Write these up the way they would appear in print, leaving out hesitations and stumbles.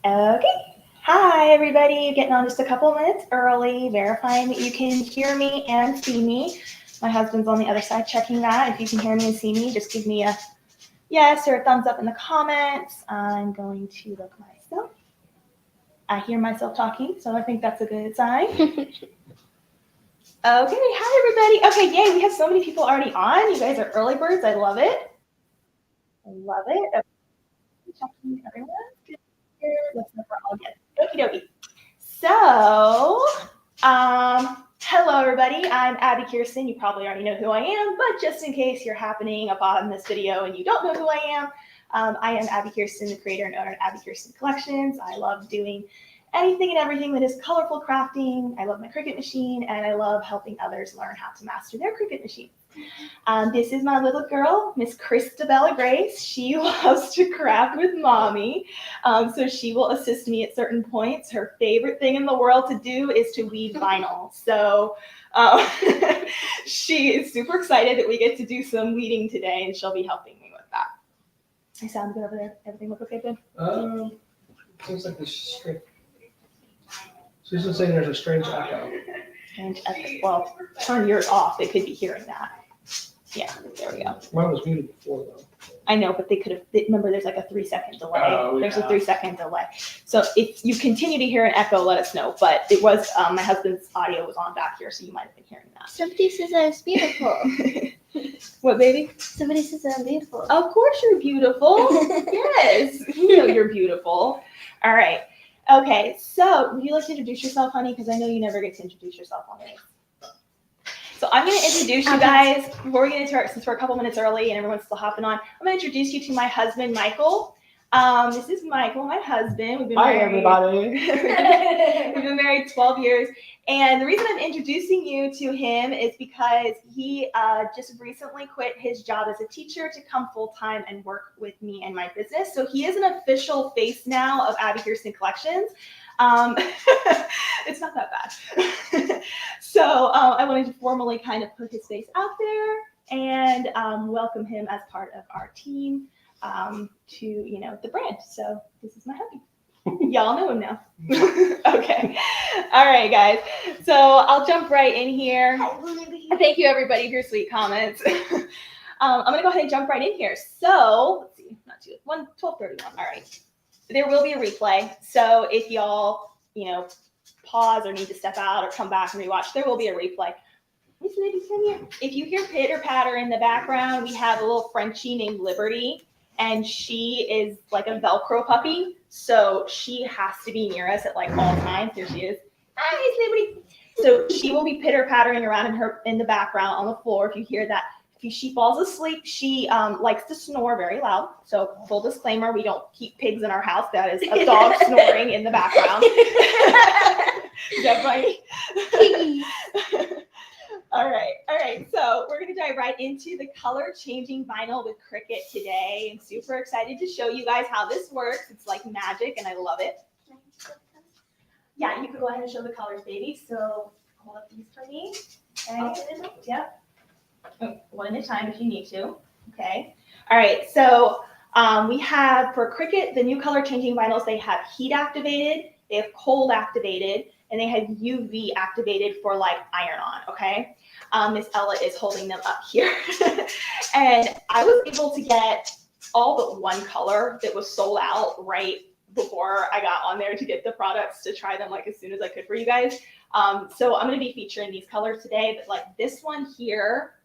Okay. Hi, everybody. Getting on just a couple minutes early, verifying that you can hear me and see me. My husband's on the other side checking that. If you can hear me and see me, just give me a yes or a thumbs up in the comments. I'm going to look myself. I hear myself talking, so I think that's a good sign. Okay, hi, everybody. Okay, yay, we have so many people already on. You guys are early birds. I love it. I love it. Okay, checking everyone. Good. Looks like we're all good. Okie dokie. So, hello everybody. I'm Abby Kirsten. You probably already know who I am, but just in case you're happening upon this video and you don't know who I am Abby Kirsten, the creator and owner of Abby Kirsten Collections. I love doing anything and everything that is colorful crafting. I love my Cricut machine, and I love helping others learn how to master their Cricut machine. This is my little girl, Miss Christabella Grace. She loves to craft with mommy, so she will assist me at certain points. Her favorite thing in the world to do is to weed vinyl. So she is super excited that we get to do some weeding today, and she'll be helping me with that. I sound good over there? Everything look okay, Ben? Seems like this straight. Susan's saying there's a strange echo. Strange echo. Well, turn yours off. They could be hearing that. Yeah, there we go. Mine was muted before though. I know, but they could have, remember there's like a 3-second delay. There's a Yeah. 3-second delay. So if you continue to hear an echo, let us know. But it was, my husband's audio was on back here, so you might have been hearing that. Somebody says I was beautiful. What, baby? Somebody says I'm beautiful. Of course you're beautiful. Yes, you know you're beautiful. All right. Okay, so would you like to introduce yourself, honey? Because I know you never get to introduce yourself on me. So I'm going to introduce you guys, before we get into it, since we're a couple minutes early and everyone's still hopping on, I'm going to introduce you to my husband, Michael. This is Michael, my husband. We've been Hi, married, everybody. We've been married 12 years. And the reason I'm introducing you to him is because he just recently quit his job as a teacher to come full-time and work with me and my business. So he is an official face now of Abby Kirsten Collections. It's not that bad. So I wanted to formally kind of put his face out there and welcome him as part of our team to, the brand. So this is my hubby. Y'all know him now. Okay. All right, guys. So I'll jump right in here. Thank you, everybody, for your sweet comments. I'm going to go ahead and jump right in here. So let's see, not too 12:31. All right. There will be a replay. So if y'all, pause or need to step out or come back and rewatch, there will be a replay. Miss Lady, come here. If you hear pitter patter in the background, we have a little Frenchie named Liberty, and she is like a Velcro puppy. So she has to be near us at like all times. Here she is. Hi, Miss Liberty. So she will be pitter pattering around in the background on the floor. If you hear that, if she falls asleep, she likes to snore very loud. So full disclaimer, we don't keep pigs in our house. That is a dog snoring in the background. Is that funny? All right. So we're going to dive right into the color changing vinyl with Cricut today. I'm super excited to show you guys how this works. It's like magic and I love it. Yeah, you can go ahead and show the colors, baby. So hold up these for me. Okay. Yep. One at a time if you need to. Okay. All right. So we have for Cricut, the new color changing vinyls, they have heat activated, they have cold activated, and they have UV activated for like iron on. Okay. Miss Ella is holding them up here. And I was able to get all but one color that was sold out right before I got on there to get the products to try them like as soon as I could for you guys. So I'm going to be featuring these colors today, but like this one here,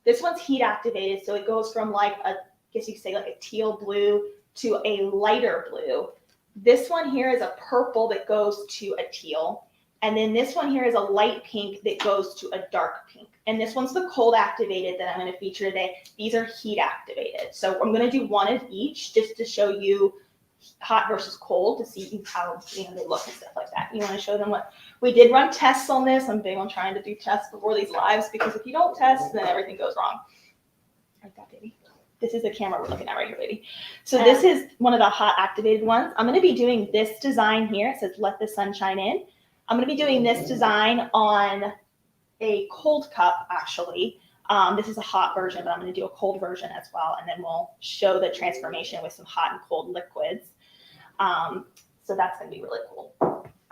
this one's heat activated. So it goes from like I guess you could say like a teal blue to a lighter blue. This one here is a purple that goes to a teal. And then this one here is a light pink that goes to a dark pink. And this one's the cold activated that I'm going to feature today. These are heat activated. So I'm going to do one of each just to show you hot versus cold to see how they look and stuff like that. You want to show them what we did run tests on this. I'm big on trying to do tests before these lives because if you don't test, then everything goes wrong. Like that, baby. This is the camera we're looking at right here, baby. So this is one of the hot activated ones. I'm going to be doing this design here. It says, let the sun shine in. I'm going to be doing this design on a cold cup, actually. This is a hot version, but I'm going to do a cold version as well. And then we'll show the transformation with some hot and cold liquids. So that's going to be really cool.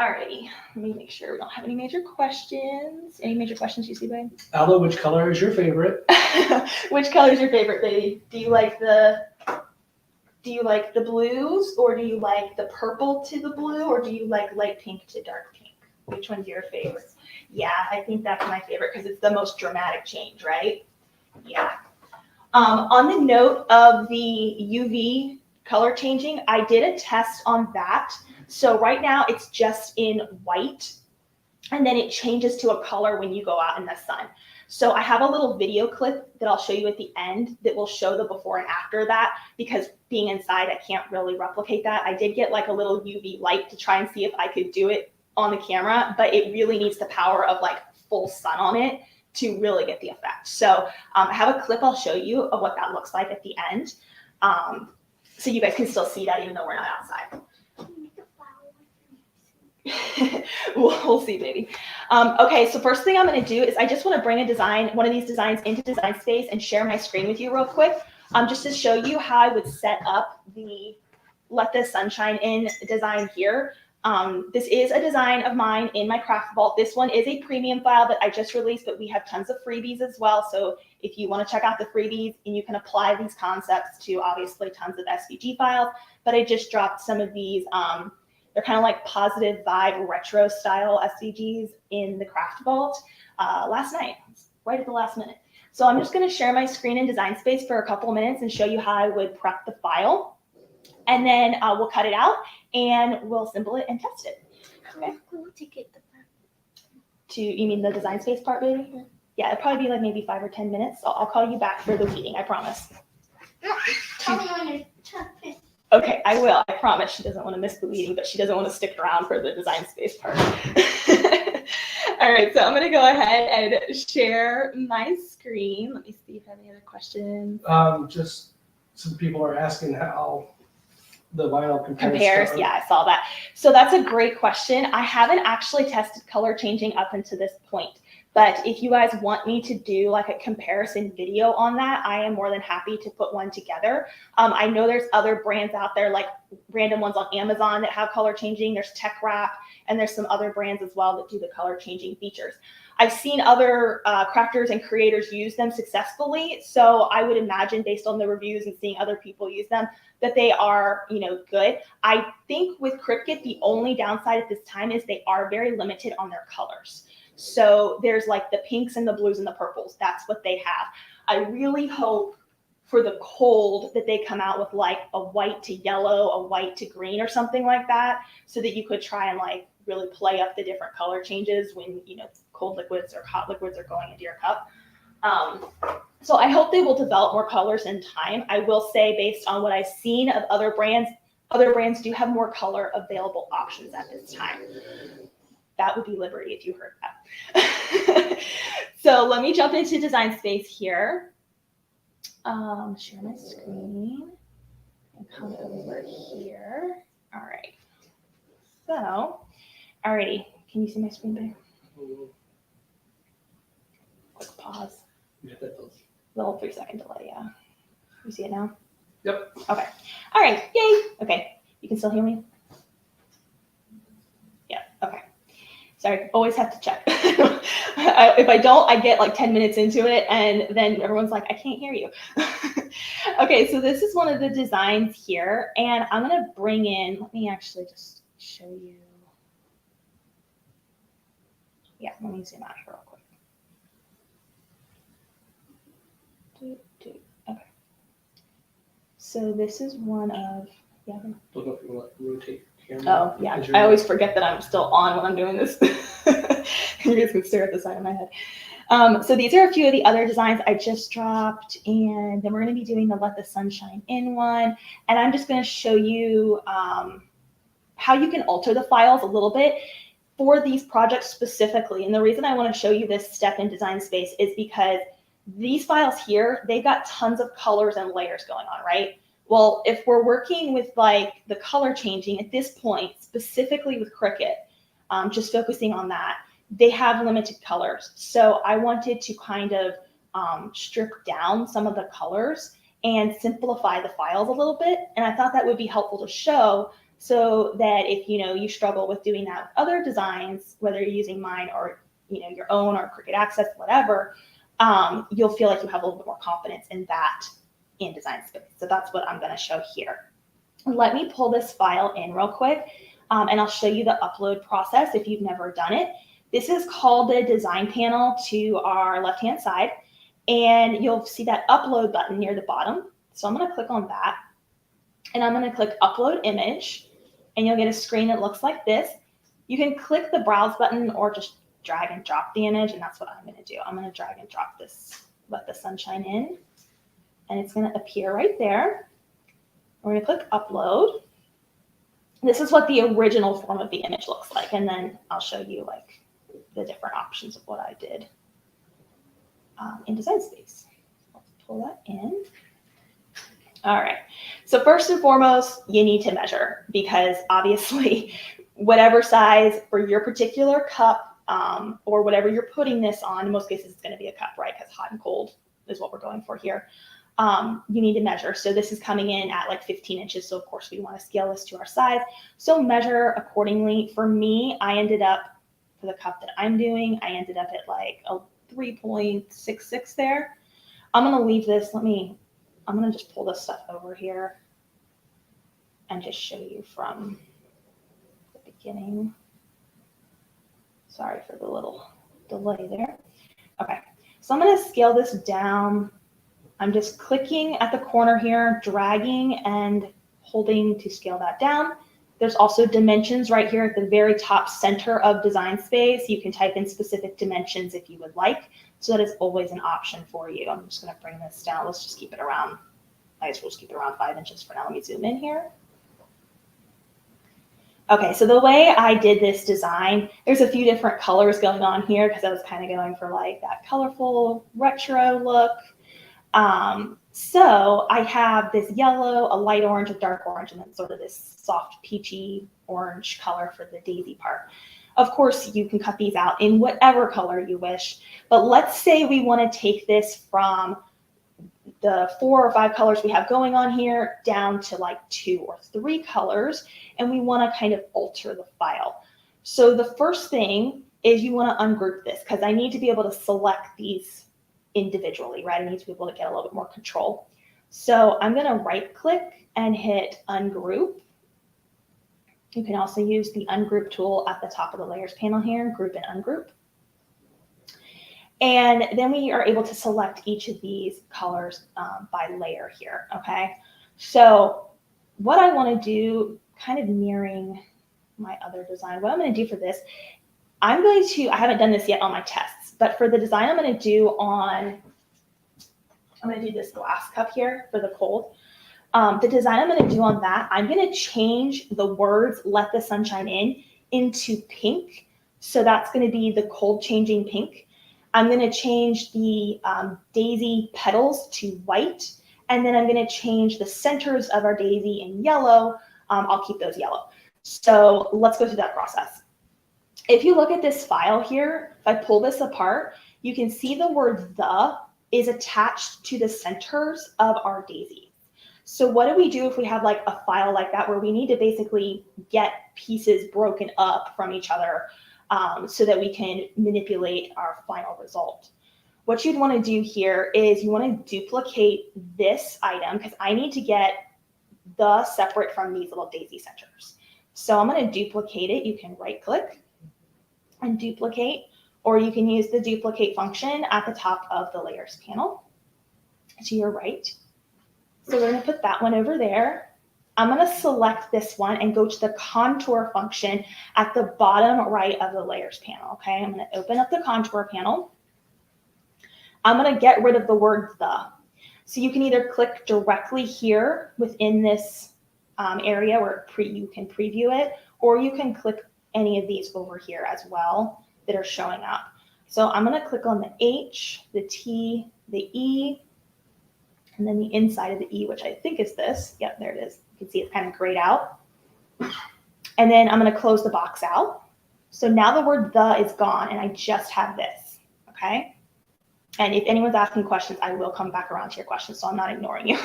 Alrighty, let me make sure we don't have any major questions. Any major questions you see, babe? Aldo, which color is your favorite? Which color is your favorite, baby? Do you like the blues, or do you like the purple to the blue, or do you like light pink to dark pink? Which one's your favorite? Yeah, I think that's my favorite because it's the most dramatic change, right? Yeah. On the note of the UV color changing, I did a test on that. So right now it's just in white, and then it changes to a color when you go out in the sun. So I have a little video clip that I'll show you at the end that will show the before and after that, because being inside, I can't really replicate that. I did get like a little UV light to try and see if I could do it on the camera, but it really needs the power of like full sun on it to really get the effect. So I have a clip I'll show you of what that looks like at the end. So you guys can still see that even though we're not outside. We'll see, baby. Okay, so first thing I'm going to do is I just want to bring one of these designs into Design Space and share my screen with you real quick, just to show you how I would set up the Let the Sunshine In design here. This is a design of mine in my craft vault. This one is a premium file that I just released, but we have tons of freebies as well. So if you want to check out the freebies, and you can apply these concepts to obviously tons of SVG files, but I just dropped some of these. They're kind of like positive vibe retro style SVGs in the craft vault last night, right at the last minute. So I'm just going to share my screen in Design Space for a couple of minutes and show you how I would prep the file. And then we'll cut it out and we'll assemble it and test it. Okay. You mean the Design Space part, baby? Yeah, it'll probably be like maybe 5 or 10 minutes. So I'll call you back for the weeding, I promise. Tell me when you're done. Okay, I will. I promise. She doesn't want to miss the weeding, but she doesn't want to stick around for the Design Space part. All right, so I'm going to go ahead and share my screen. Let me see if I have any other questions. Just some people are asking how the vinyl Compares. Yeah, I saw that. So that's a great question. I haven't actually tested color changing up until this point. But if you guys want me to do like a comparison video on that, I am more than happy to put one together. I know there's other brands out there, like random ones on Amazon that have color changing. There's Tech Wrap, and there's some other brands as well that do the color changing features. I've seen other crafters and creators use them successfully. So I would imagine, based on the reviews and seeing other people use them, that they are, good. I think with Cricut, the only downside at this time is they are very limited on their colors. So there's like the pinks and the blues and the purples. That's what they have. I really hope for the cold that they come out with like a white to yellow, a white to green or something like that, so that you could try and like really play up the different color changes when, cold liquids or hot liquids are going into your cup. So I hope they will develop more colors in time. I will say, based on what I've seen of other brands do have more color available options at this time. That would be Liberty if you heard that. So let me jump into Design Space here. Share my screen and come over here. All right. So, alrighty. Can you see my screen there? Quick pause. Little 3-second delay, yeah. You see it now? Yep. Okay. All right. Yay. Okay. You can still hear me? Yeah. Okay. Sorry, always have to check. If I don't, I get like 10 minutes into it and then everyone's like, I can't hear you. Okay, so this is one of the designs here, and I'm gonna bring in, let me actually just show you. Yeah, let me zoom out here real quick. Okay. So this is one of, yeah. Don't know if you want to rotate here. Oh, yeah. I always forget that I'm still on when I'm doing this. You guys can stare at the side of my head. So these are a few of the other designs I just dropped, and then we're going to be doing the Let the Sunshine In one. And I'm just going to show you how you can alter the files a little bit for these projects specifically. And the reason I want to show you this step in Design Space is because these files here, they've got tons of colors and layers going on, right? Well, if we're working with like the color changing at this point, specifically with Cricut, just focusing on that, they have limited colors. So I wanted to kind of strip down some of the colors and simplify the files a little bit. And I thought that would be helpful to show so that if you struggle with doing that with other designs, whether you're using mine or your own or Cricut Access, whatever, you'll feel like you have a little bit more confidence in that in Design Space. So that's what I'm going to show here. Let me pull this file in real quick, and I'll show you the upload process if you've never done it. This is called the design panel to our left-hand side, and you'll see that upload button near the bottom. So I'm going to click on that, and I'm going to click upload image, and you'll get a screen that looks like this. You can click the browse button or just drag and drop the image, and that's what I'm going to do. I'm going to drag and drop this, let the sunshine in, and it's going to appear right there. We're going to click upload. This is what the original form of the image looks like, and then I'll show you like the different options of what I did in Design Space. Let's pull that in. All right, so first and foremost, you need to measure, because obviously whatever size for your particular cup or whatever you're putting this on, in most cases it's going to be a cup, right? Because hot and cold is what we're going for here. You need to measure. So this is coming in at like 15 inches. So of course we want to scale this to our size. So measure accordingly. For me, I ended up, for the cup that I'm doing, I ended up at like a 3.66 there. I'm going to leave this. I'm going to just pull this stuff over here and just show you from the beginning. Sorry for the little delay there. Okay, so I'm going to scale this down. I'm just clicking at the corner here, dragging and holding to scale that down. There's also dimensions right here at the very top center of Design Space. You can type in specific dimensions if you would like. So that is always an option for you. I'm just going to bring this down. Let's just keep it around, I guess we'll just keep it around 5 inches for now. Let me zoom in here. Okay, so the way I did this design, there's a few different colors going on here because I was kind of going for like that colorful retro look. So I have this yellow, a light orange, a dark orange, and then sort of this soft peachy orange color for the daisy part. Of course, you can cut these out in whatever color you wish, but let's say we want to take this from the 4 or 5 colors we have going on here down to like 2 or 3 colors, and we want to kind of alter the file. So the first thing is you want to ungroup this, because I need to be able to select these individually, right? I need to be able to get a little bit more control. So I'm going to right click and hit ungroup. You can also use the ungroup tool at the top of the layers panel here, group and ungroup. And then we are able to select each of these colors by layer here, okay? So what I want to do, kind of mirroring my other design, what I'm going to do for this, I haven't done this yet on my tests, but for the design I'm going to do this glass cup here for the cold. The design I'm going to do on that, I'm going to change the words "let the sunshine in" into pink. So that's going to be the cold changing pink. I'm going to change the daisy petals to white, and then I'm going to change the centers of our daisy in yellow. I'll keep those yellow. So let's go through that process. If you look at this file here, if I pull this apart, you can see the word "the" is attached to the centers of our daisy. So what do we do if we have like a file like that where we need to basically get pieces broken up from each other so that we can manipulate our final result? What you'd want to do here is you want to duplicate this item, because I need to get the separate from these little daisy centers. So I'm going to duplicate it. You can right click and duplicate, or you can use the duplicate function at the top of the layers panel to your right. So we're going to put that one over there. I'm going to select this one and go to the contour function at the bottom right of the layers panel. Okay, I'm going to open up the contour panel. I'm going to get rid of the word "the." So you can either click directly here within this area where you can preview it, or you can click any of these over here as well that are showing up. So I'm going to click on the H, the T, the E, and then the inside of the E, which I think is this. Yep, there it is. You can see it's kind of grayed out. And then I'm going to close the box out. So now the word "the" is gone, and I just have this, okay? And if anyone's asking questions, I will come back around to your questions, so I'm not ignoring you.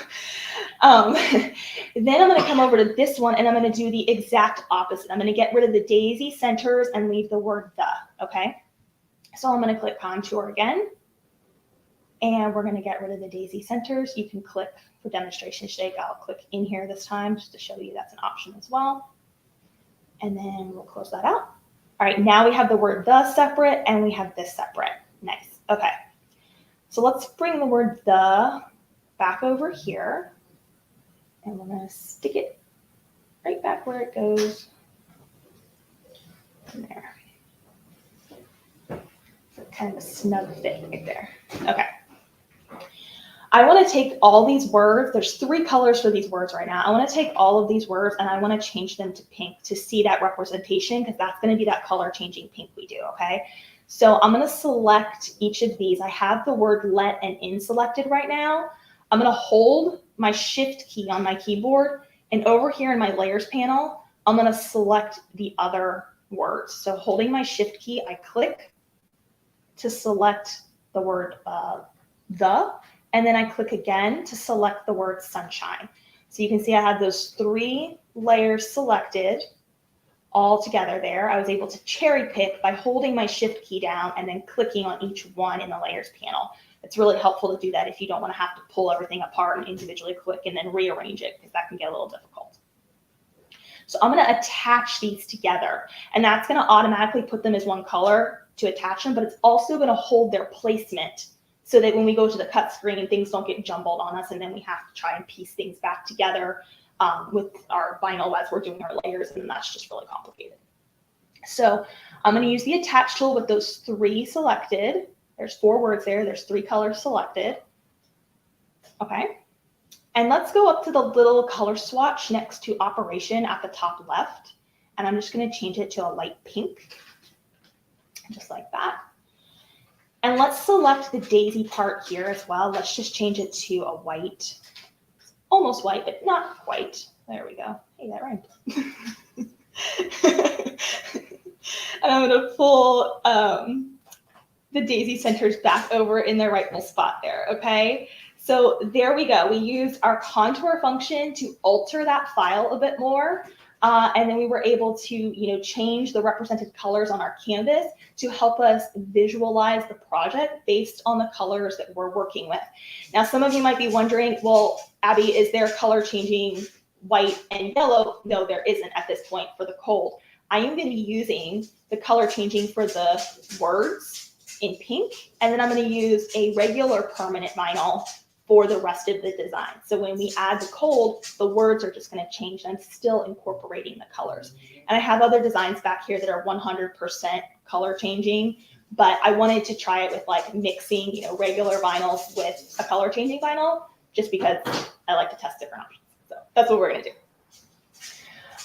Then I'm gonna come over to this one and I'm gonna do the exact opposite. I'm gonna get rid of the daisy centers and leave the word the, okay? So I'm gonna click contour again. And we're gonna get rid of the daisy centers. You can click, for demonstration sake, I'll click in here this time just to show you that's an option as well. And then we'll close that out. All right, now we have the word the separate and we have this separate. Nice, okay. So let's bring the word the back over here. And we're gonna stick it right back where it goes. In there. So kind of a snug fit right there. Okay. I want to take all these words, there's 3 colors for these words right now. I want to take all of these words and I want to change them to pink to see that representation, because that's going to be that color changing pink we do, okay? So I'm going to select each of these. I have the word let and in selected right now. I'm going to hold my shift key on my keyboard, and over here in my layers panel, I'm going to select the other words. So holding my shift key, I click to select the word the, and then I click again to select the word sunshine. So you can see I have those 3 layers selected all together there. I was able to cherry pick by holding my shift key down and then clicking on each one in the layers panel. It's really helpful to do that if you don't want to have to pull everything apart and individually click and then rearrange it, because that can get a little difficult. So I'm going to attach these together, and that's going to automatically put them as one color to attach them, but it's also going to hold their placement so that when we go to the cut screen, things don't get jumbled on us, and then we have to try and piece things back together with our vinyl as we're doing our layers, and that's just really complicated. So I'm going to use the attach tool with those 3 selected. There's 4 words there. There's 3 colors selected. Okay. And let's go up to the little color swatch next to operation at the top left. And I'm just going to change it to a light pink, just like that. And let's select the daisy part here as well. Let's just change it to a white, almost white, but not quite. There we go. Hey, that rhymed. And I'm going to pull the daisy centers back over in their rightful spot there, okay? So there we go. We used our contour function to alter that file a bit more. And then we were able to, change the represented colors on our canvas to help us visualize the project based on the colors that we're working with. Now, some of you might be wondering, well, Abby, is there color changing white and yellow? No, there isn't at this point for the cold. I am going to be using the color changing for the words in pink, and then I'm going to use a regular permanent vinyl for the rest of the design. So when we add the cold, the words are just going to change. I'm still incorporating the colors. And I have other designs back here that are 100% color changing, but I wanted to try it with like mixing, regular vinyls with a color changing vinyl, just because I like to test different options. So that's what we're going to do.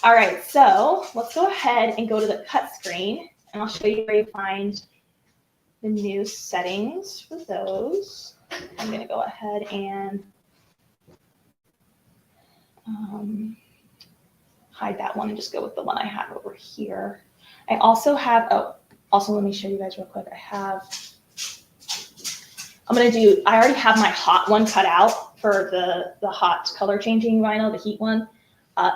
All right, so let's go ahead and go to the cut screen, and I'll show you where you find the new settings for those. I'm going to go ahead and hide that one and just go with the one I have over here. I also have, also let me show you guys real quick. I already have my hot one cut out for the hot color changing vinyl, the heat one.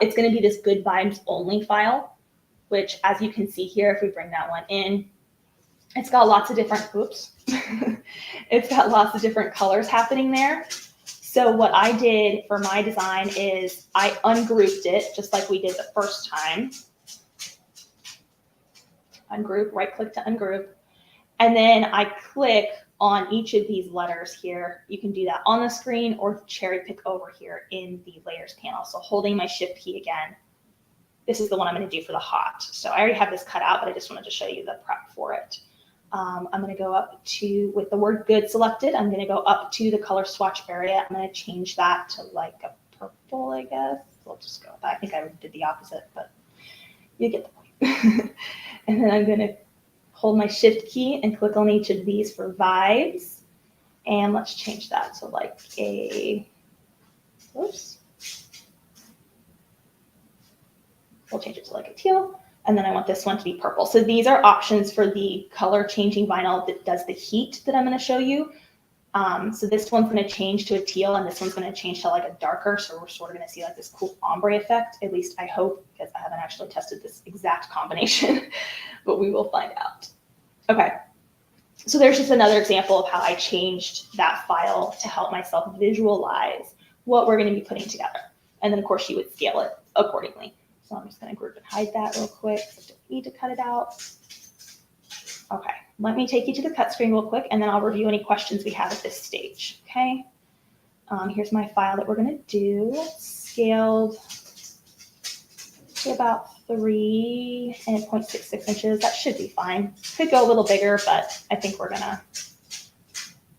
It's going to be this good vibes only file, which as you can see here, if we bring that one in, it's got lots of different, it's got lots of different colors happening there. So what I did for my design is I ungrouped it just like we did the first time. Ungroup, right click to ungroup. And then I click on each of these letters here. You can do that on the screen or cherry pick over here in the layers panel. So holding my shift key again, this is the one I'm going to do for the hot. So I already have this cut out, but I just wanted to show you the prep for it. I'm going to go up to, with the word good selected, I'm going to go up to the color swatch area. I'm going to change that to like a purple, I guess. We'll just go with that. I think I did the opposite, but you get the point. And then I'm going to hold my shift key and click on each of these for vibes. And let's change that to like a, whoops. We'll change it to like a teal. And then I want this one to be purple. So these are options for the color changing vinyl that does the heat that I'm going to show you. So this one's going to change to a teal, and this one's going to change to like a darker. So we're sort of going to see like this cool ombre effect. At least I hope, because I haven't actually tested this exact combination, but we will find out. Okay. So there's just another example of how I changed that file to help myself visualize what we're going to be putting together. And then of course you would scale it accordingly. So I'm just going to group and hide that real quick. I don't need to cut it out. Okay, let me take you to the cut screen real quick, and then I'll review any questions we have at this stage, okay? Here's my file that we're gonna do, scaled to about 3.66 inches. That should be fine. Could go a little bigger, but I think we're gonna,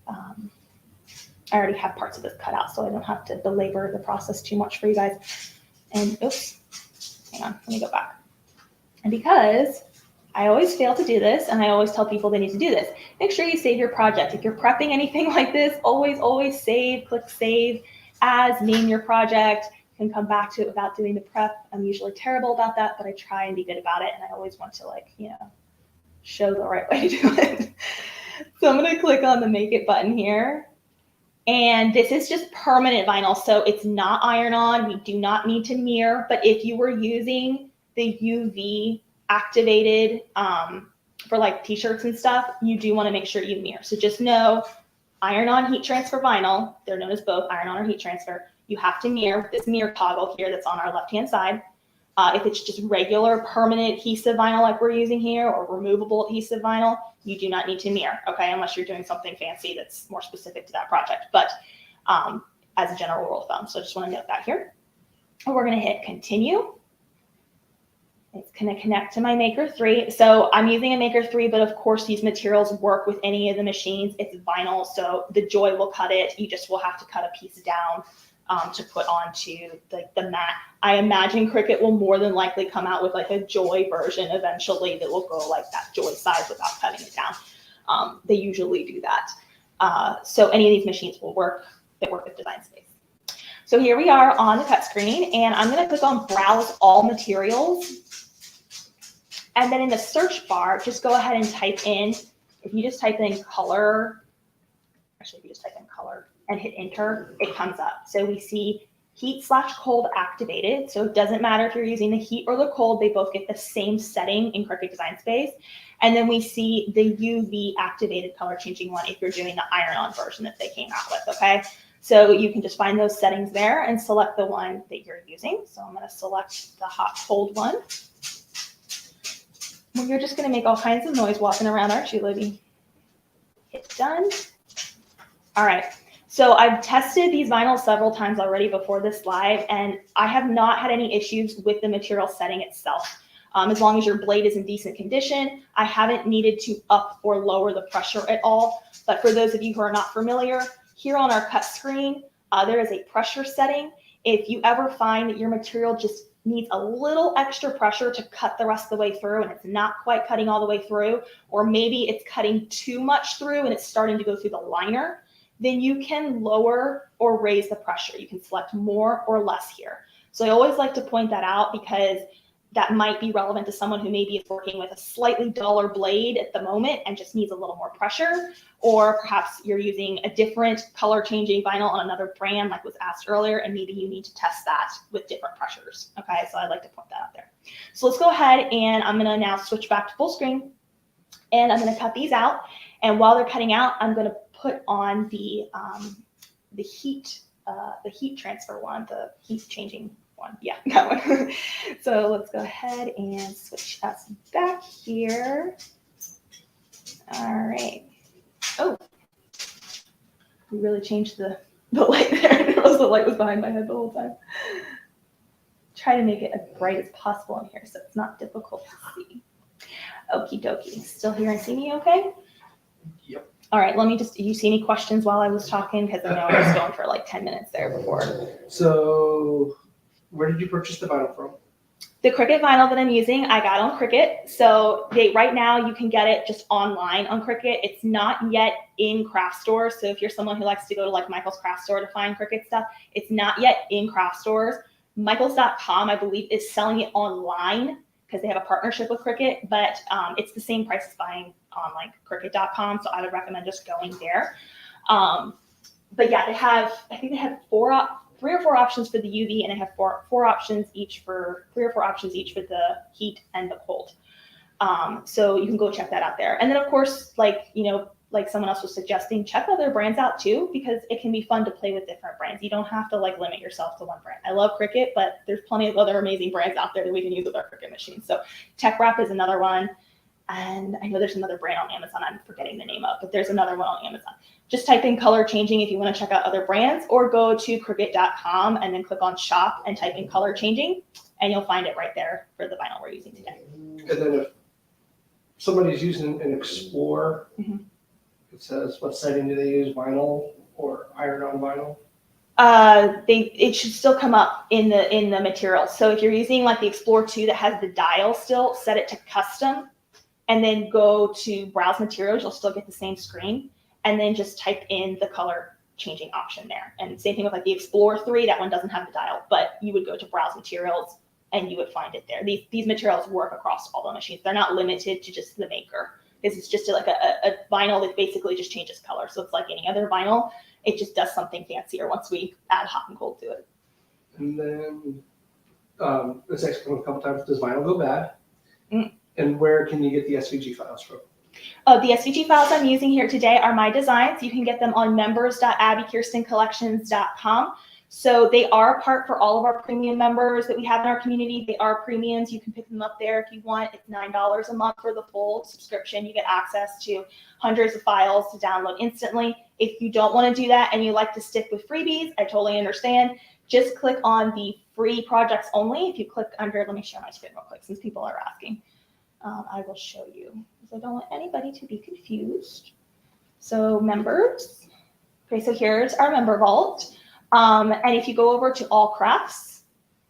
I already have parts of this cut out, so I don't have to belabor the process too much for you guys. And oops, hang on, let me go back. And because I always fail to do this, and I always tell people they need to do this, make sure you save your project. If you're prepping anything like this, always save, click save as, name your project. You can come back to it without doing the prep. I'm usually terrible about that, but I try and be good about it, and I always want to, like, you know, show the right way to do it. So I'm gonna click on the Make It button here. And this is just permanent vinyl, so it's not iron-on. We do not need to mirror, but if you were using the UV activated for like t-shirts and stuff, you do want to make sure you mirror. So just know, iron-on heat transfer vinyl, they're known as both iron-on or heat transfer, you have to mirror this mirror toggle here that's on our left-hand side. If it's just regular permanent adhesive vinyl like we're using here, or removable adhesive vinyl, you do not need to mirror, okay, unless you're doing something fancy that's more specific to that project, but as a general rule of thumb. So I just want to note that here. And we're going to hit continue. It's going to connect to my Maker 3. So I'm using a Maker 3, but of course these materials work with any of the machines. It's vinyl, so the Joy will cut it. You just will have to cut a piece down to put onto the mat. I imagine Cricut will more than likely come out with like a Joy version eventually that will go like that Joy size without cutting it down. They usually do that. So any of these machines will work that work with Design Space. So here we are on the cut screen, and I'm going to click on Browse All Materials. And then in the search bar, just go ahead and type in, if you just type in color, actually if you just type in color and hit enter, it comes up. So we see heat/cold activated. So it doesn't matter if you're using the heat or the cold, they both get the same setting in Cricut Design Space. And then we see the UV activated color changing one if you're doing the iron-on version that they came out with, okay? So you can just find those settings there and select the one that you're using. So I'm gonna select the hot cold one. Well, you're just going to make all kinds of noise walking around, aren't you, Libby? Hit done. All right. So I've tested these vinyls several times already before this live, and I have not had any issues with the material setting itself. As long as your blade is in decent condition, I haven't needed to up or lower the pressure at all. But for those of you who are not familiar, here on our cut screen, there is a pressure setting. If you ever find that your material just needs a little extra pressure to cut the rest of the way through and it's not quite cutting all the way through, or maybe it's cutting too much through and it's starting to go through the liner, then you can lower or raise the pressure. You can select more or less here. So I always like to point that out because that might be relevant to someone who maybe is working with a slightly duller blade at the moment and just needs a little more pressure, or perhaps you're using a different color changing vinyl on another brand like was asked earlier, and maybe you need to test that with different pressures. Okay, so I'd like to point that out there. So let's go ahead, and I'm gonna now switch back to full screen, and I'm gonna cut these out. And while they're cutting out, I'm gonna put on the heat transfer one, the heat changing one. Yeah, that one. So let's go ahead and switch us back here. All right. Oh, we really changed the light there. The light was behind my head the whole time. Try to make it as bright as possible in here so it's not difficult to see. Okie dokie. Still here and see me okay? Yep. All right, let me just, you see any questions while I was talking? Because I know I was going for like 10 minutes there before. So where did you purchase the vinyl from? The Cricut vinyl that I'm using, I got on Cricut. So right now you can get it just online on Cricut. It's not yet in craft stores. So if you're someone who likes to go to like Michael's craft store to find Cricut stuff, it's not yet in craft stores. Michaels.com, I believe, is selling it online because they have a partnership with Cricut, but it's the same price as buying on like Cricut.com. So I would recommend just going there. But yeah, I think they have three or four options for the UV, and they have four options each for the heat and the cold. So you can go check that out there. And then of course, like someone else was suggesting, check other brands out too, because it can be fun to play with different brands. You don't have to like limit yourself to one brand. I love Cricut, but there's plenty of other amazing brands out there that we can use with our Cricut machines. So Tech Wrap is another one. And I know there's another brand on Amazon I'm forgetting the name of, but there's another one on Amazon. Just type in color changing if you want to check out other brands, or go to Cricut.com and then click on shop and type in color changing, and you'll find it right there for the vinyl we're using today. And then if somebody's using an Explorer, it says what setting do they use, vinyl or iron-on vinyl? It should still come up in the material. So if you're using like the Explorer 2 that has the dial still, set it to custom, and then go to browse materials. You'll still get the same screen, and then just type in the color changing option there. And same thing with like the Explorer 3, that one doesn't have the dial, but you would go to browse materials and you would find it there. These materials work across all the machines. They're not limited to just the maker. This is just like a vinyl that basically just changes color. So it's like any other vinyl. It just does something fancier once we add hot and cold to it. And then this actually come a couple times. Does vinyl go bad? And where can you get the SVG files from? The SVG files I'm using here today are my designs. You can get them on members.abbykirstencollections.com. So they are a part for all of our premium members that we have in our community. They are premiums. You can pick them up there if you want. It's $9 a month for the full subscription. You get access to hundreds of files to download instantly. If you don't want to do that and you like to stick with freebies, I totally understand. Just click on the free projects only. If you click under, let me share my screen real quick since people are asking. I will show you because I don't want anybody to be confused. So members. Okay, so here's our member vault. And if you go over to all crafts,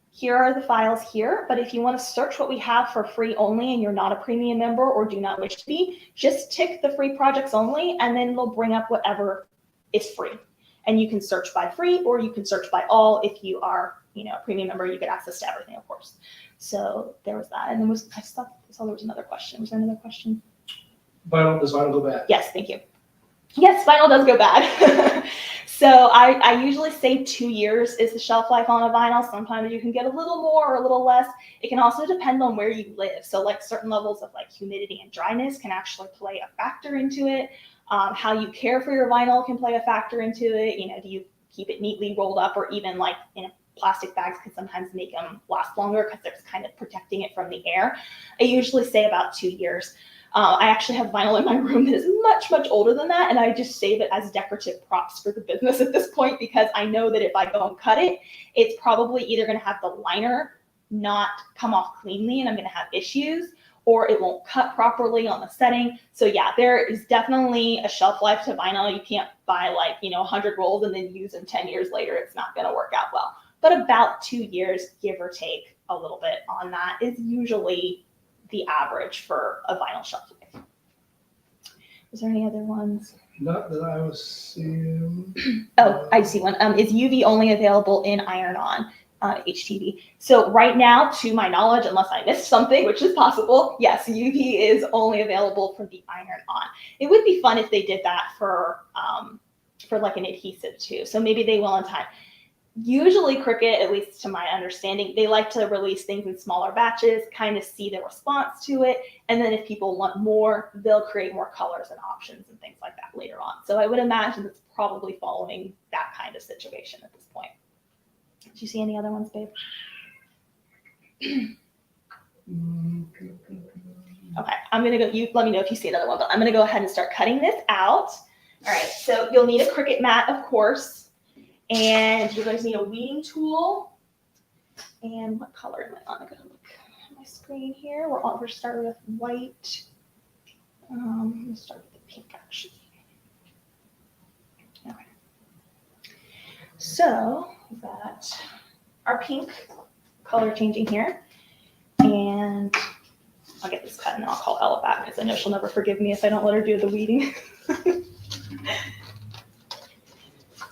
here are the files here. But if you want to search what we have for free only and you're not a premium member or do not wish to be, just tick the free projects only, and then it'll bring up whatever is free. And you can search by free, or you can search by all. If you are, a premium member, you get access to everything, of course. So there was that. And then I saw there was another question. Was there another question? Does vinyl go bad? Yes, thank you. Yes, vinyl does go bad. So I usually say 2 years is the shelf life on a vinyl. Sometimes you can get a little more or a little less. It can also depend on where you live. So like certain levels of like humidity and dryness can actually play a factor into it. How you care for your vinyl can play a factor into it. Do you keep it neatly rolled up, or even like in plastic bags can sometimes make them last longer because they're kind of protecting it from the air. I usually say about 2 years. I actually have vinyl in my room that is much, much older than that, and I just save it as decorative props for the business at this point, because I know that if I go and cut it, it's probably either going to have the liner not come off cleanly and I'm going to have issues, or it won't cut properly on the setting. So yeah, there is definitely a shelf life to vinyl. You can't buy 100 rolls and then use them 10 years later. It's not going to work out well. But about 2 years, give or take a little bit on that, is usually the average for a vinyl shelf life. Is there any other ones? Not that I was seeing. Oh, I see one. Is UV only available in iron-on HTV? So right now, to my knowledge, unless I missed something, which is possible, yes, UV is only available for the iron-on. It would be fun if they did that for like an adhesive too. So maybe they will in time. Usually Cricut, at least to my understanding, they like to release things in smaller batches, kind of see the response to it. And then if people want more, they'll create more colors and options and things like that later on. So I would imagine it's probably following that kind of situation at this point. Did you see any other ones, babe? Okay, I'm going to go, you let me know if you see another one, but I'm going to go ahead and start cutting this out. All right, so you'll need a Cricut mat, of course. And you're going to need a weeding tool. And what color am I on? I'm going to look at my screen here. We're starting with white. I'm going to start with the pink, actually. Okay. So we've got our pink color changing here. And I'll get this cut and then I'll call Ella back because I know she'll never forgive me if I don't let her do the weeding.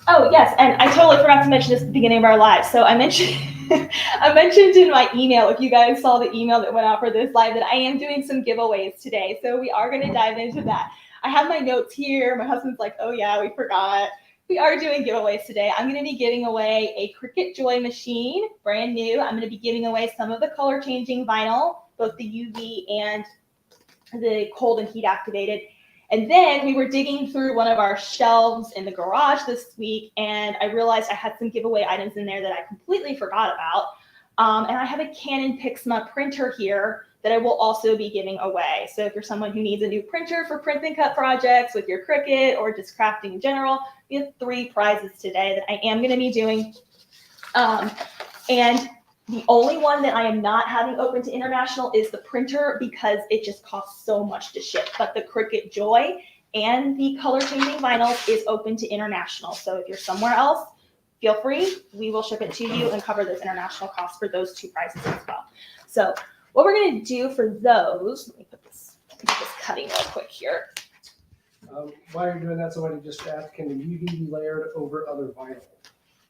Oh, yes, and I totally forgot to mention this at the beginning of our live. So I mentioned in my email, if you guys saw the email that went out for this live, that I am doing some giveaways today. So we are going to dive into that. I have my notes here. My husband's like, oh yeah, we forgot. We are doing giveaways today. I'm going to be giving away a Cricut Joy machine, brand new. I'm going to be giving away some of the color changing vinyl, both the UV and the cold and heat activated. And then we were digging through one of our shelves in the garage this week, and I realized I had some giveaway items in there that I completely forgot about. And I have a Canon Pixma printer here that I will also be giving away. So if you're someone who needs a new printer for print and cut projects with your Cricut or just crafting in general, we have 3 prizes today that I am going to be doing. And the only one that I am not having open to international is the printer because it just costs so much to ship. But the Cricut Joy and the color changing vinyl is open to international. So if you're somewhere else, feel free. We will ship it to you and cover those international costs for those 2 prizes as well. So what we're going to do for those, let me put this cutting real quick here. While you're doing that, somebody just asked, can the UV be layered over other vinyl?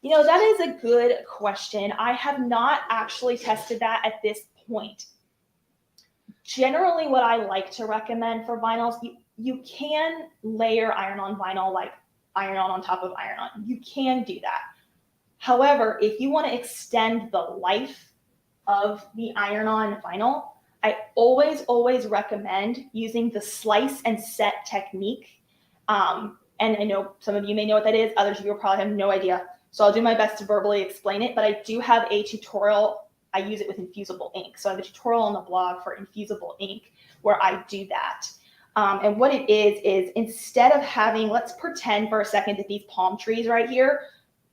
You know, that is a good question. I have not actually tested that at this point. Generally, what I like to recommend for vinyls, you can layer iron-on vinyl like iron-on on top of iron-on. You can do that. However, if you want to extend the life of the iron-on vinyl, I always recommend using the slice and set technique. And I know some of you may know what that is. Others of you will probably have no idea. So I'll do my best to verbally explain it, but I do have a tutorial. I use it with infusible ink. So I have a tutorial on the blog for infusible ink where I do that. And what it is instead of having, let's pretend for a second that these palm trees right here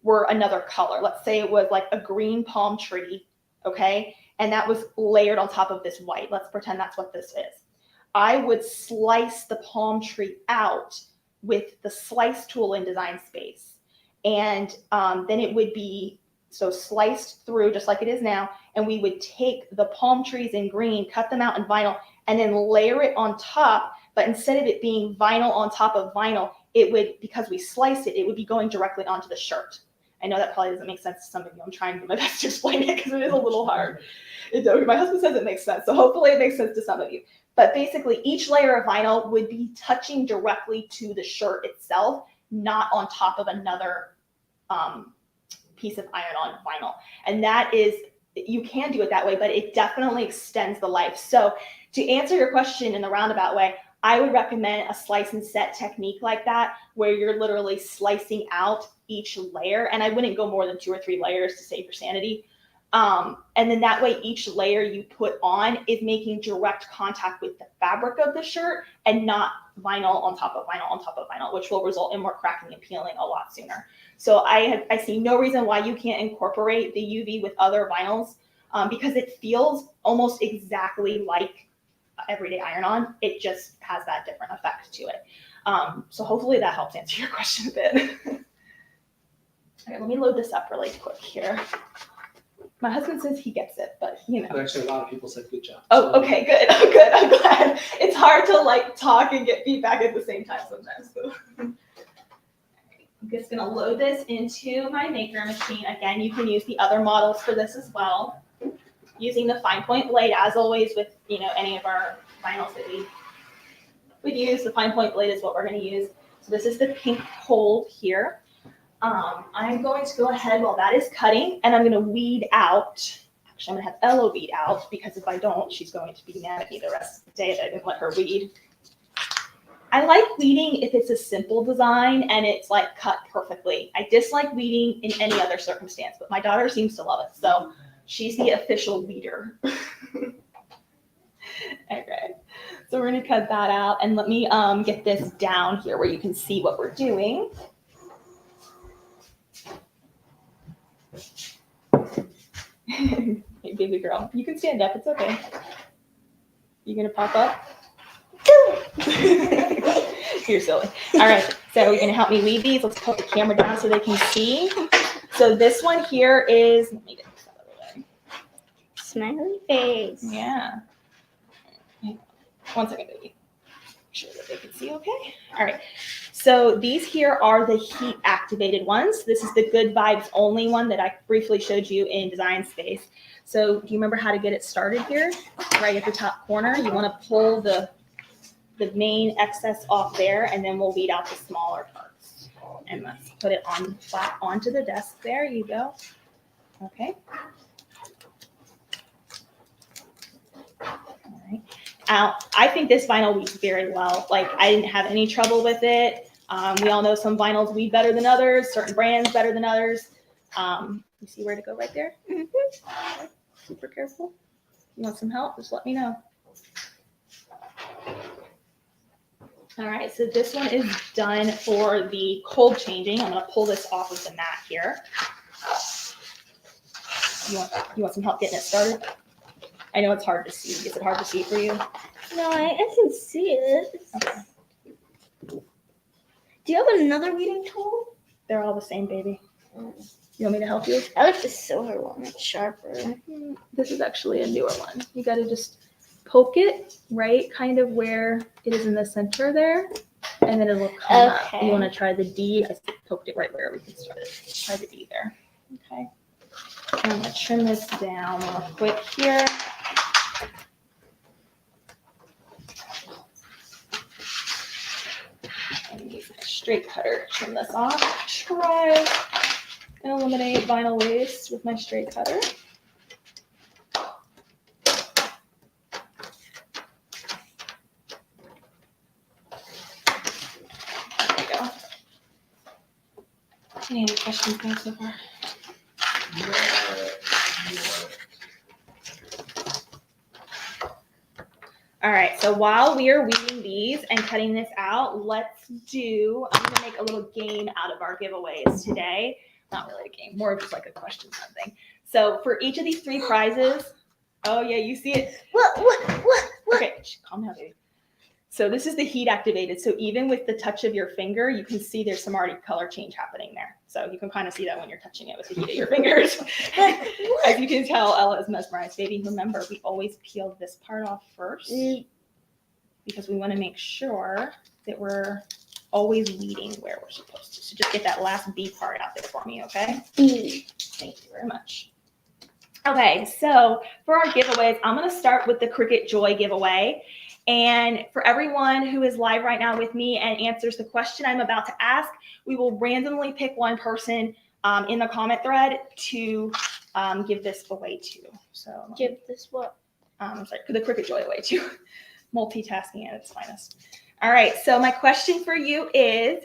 were another color. Let's say it was like a green palm tree, okay? And that was layered on top of this white. Let's pretend that's what this is. I would slice the palm tree out with the slice tool in Design Space. And then it would be so sliced through just like it is now. And we would take the palm trees in green, cut them out in vinyl, and then layer it on top. But instead of it being vinyl on top of vinyl, it would, because we sliced it, it would be going directly onto the shirt. I know that probably doesn't make sense to some of you. I'm trying to do my best to explain it because it is a little hard. My husband says it makes sense, so hopefully it makes sense to some of you. But basically, each layer of vinyl would be touching directly to the shirt itself, not on top of another piece of iron-on vinyl. And that is, you can do it that way, but it definitely extends the life. So to answer your question in the roundabout way, I would recommend a slice and set technique like that, where you're literally slicing out each layer. And I wouldn't go more than 2 or 3 layers to save your sanity. And then that way, each layer you put on is making direct contact with the fabric of the shirt and not vinyl on top of vinyl on top of vinyl, which will result in more cracking and peeling a lot sooner. So I see no reason why you can't incorporate the UV with other vinyls because it feels almost exactly like everyday iron-on. It just has that different effect to it. So hopefully that helps answer your question a bit. Okay, let me load this up really quick here. My husband says he gets it, but you know. Actually, a lot of people said good job. Oh, okay, good. Oh, good. I'm glad. It's hard to like talk and get feedback at the same time sometimes. So. I'm just gonna load this into my maker machine. Again, you can use the other models for this as well. Using the fine point blade, as always with any of our vinyls that we would use, the fine point blade is what we're gonna use. So this is the pink cold here. I'm going to go ahead while that is cutting, and I'm going to weed out. Actually, I'm going to have Ella weed out, because if I don't, she's going to be mad at me the rest of the day that I didn't let her weed. I like weeding if it's a simple design and it's like cut perfectly. I dislike weeding in any other circumstance, but my daughter seems to love it, so she's the official weeder. Okay, so we're going to cut that out, and let me get this down here where you can see what we're doing. Hey, baby girl, you can stand up. It's okay. You gonna pop up? You're silly. All right, so you're gonna help me weed these. Let's put the camera down so they can see. So this one here is, let me get this out of the way. Smiley face. Yeah. 1 second, baby. Make sure that they can see okay. All right. So these here are the heat activated ones. This is the Good Vibes Only one that I briefly showed you in Design Space. So do you remember how to get it started here? Right at the top corner, you want to pull the the main excess off there, and then we'll weed out the smaller parts. And let's put it on flat onto the desk. There you go. Okay. All right. I think this vinyl weeds very well. Like, I didn't have any trouble with it. We all know some vinyls weed better than others, certain brands better than others. You see where to go right there? Mm-hmm. Super careful. You want some help? Just let me know. All right, so this one is done for the cold changing. I'm gonna pull this off of the mat here. You want some help getting it started? I know it's hard to see. Is it hard to see for you? No, I can see it. Okay. Do you have another weeding tool? They're all the same, baby. You want me to help you? I like the silver one. It's sharper. This is actually a newer one. You got to just poke it right kind of where it is in the center there, and then it'll come up. You want to try the D. I poked it right where we can start it. Try the D there. Okay. I'm going to trim this down real quick here. And use a straight cutter to trim this off. Try and eliminate vinyl waste with my straight cutter. There we go. Any other questions guys so far? All right, so while we are weeding these and cutting this out, I'm gonna make a little game out of our giveaways today. Not really a game, more of just like a question something. So for each of these 3 prizes, oh yeah, you see it. What? Okay, calm down, baby. So this is the heat activated. So even with the touch of your finger, you can see there's some already color change happening there. So you can kind of see that when you're touching it with the heat of your fingers. As you can tell, Ella is mesmerized. Baby, remember, we always peel this part off first because we want to make sure that we're always weeding where we're supposed to. So just get that last B part out there for me, okay? B. Thank you very much. Okay, so for our giveaways, I'm going to start with the Cricut Joy giveaway. And for everyone who is live right now with me and answers the question I'm about to ask, we will randomly pick one person in the comment thread to give this away to. So Give this what? Sorry, the Cricut Joy away to. Multitasking at its finest. All right, so my question for you is,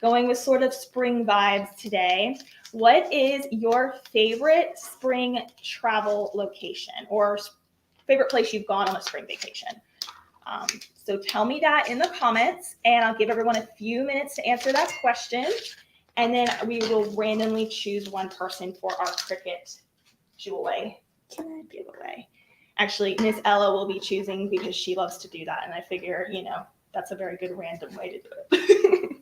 going with sort of spring vibes today, what is your favorite spring travel location or favorite place you've gone on a spring vacation? So tell me that in the comments, and I'll give everyone a few minutes to answer that question. And then we will randomly choose one person for our Cricut Joy giveaway. Actually, Miss Ella will be choosing because she loves to do that. And I figure, that's a very good random way to do it.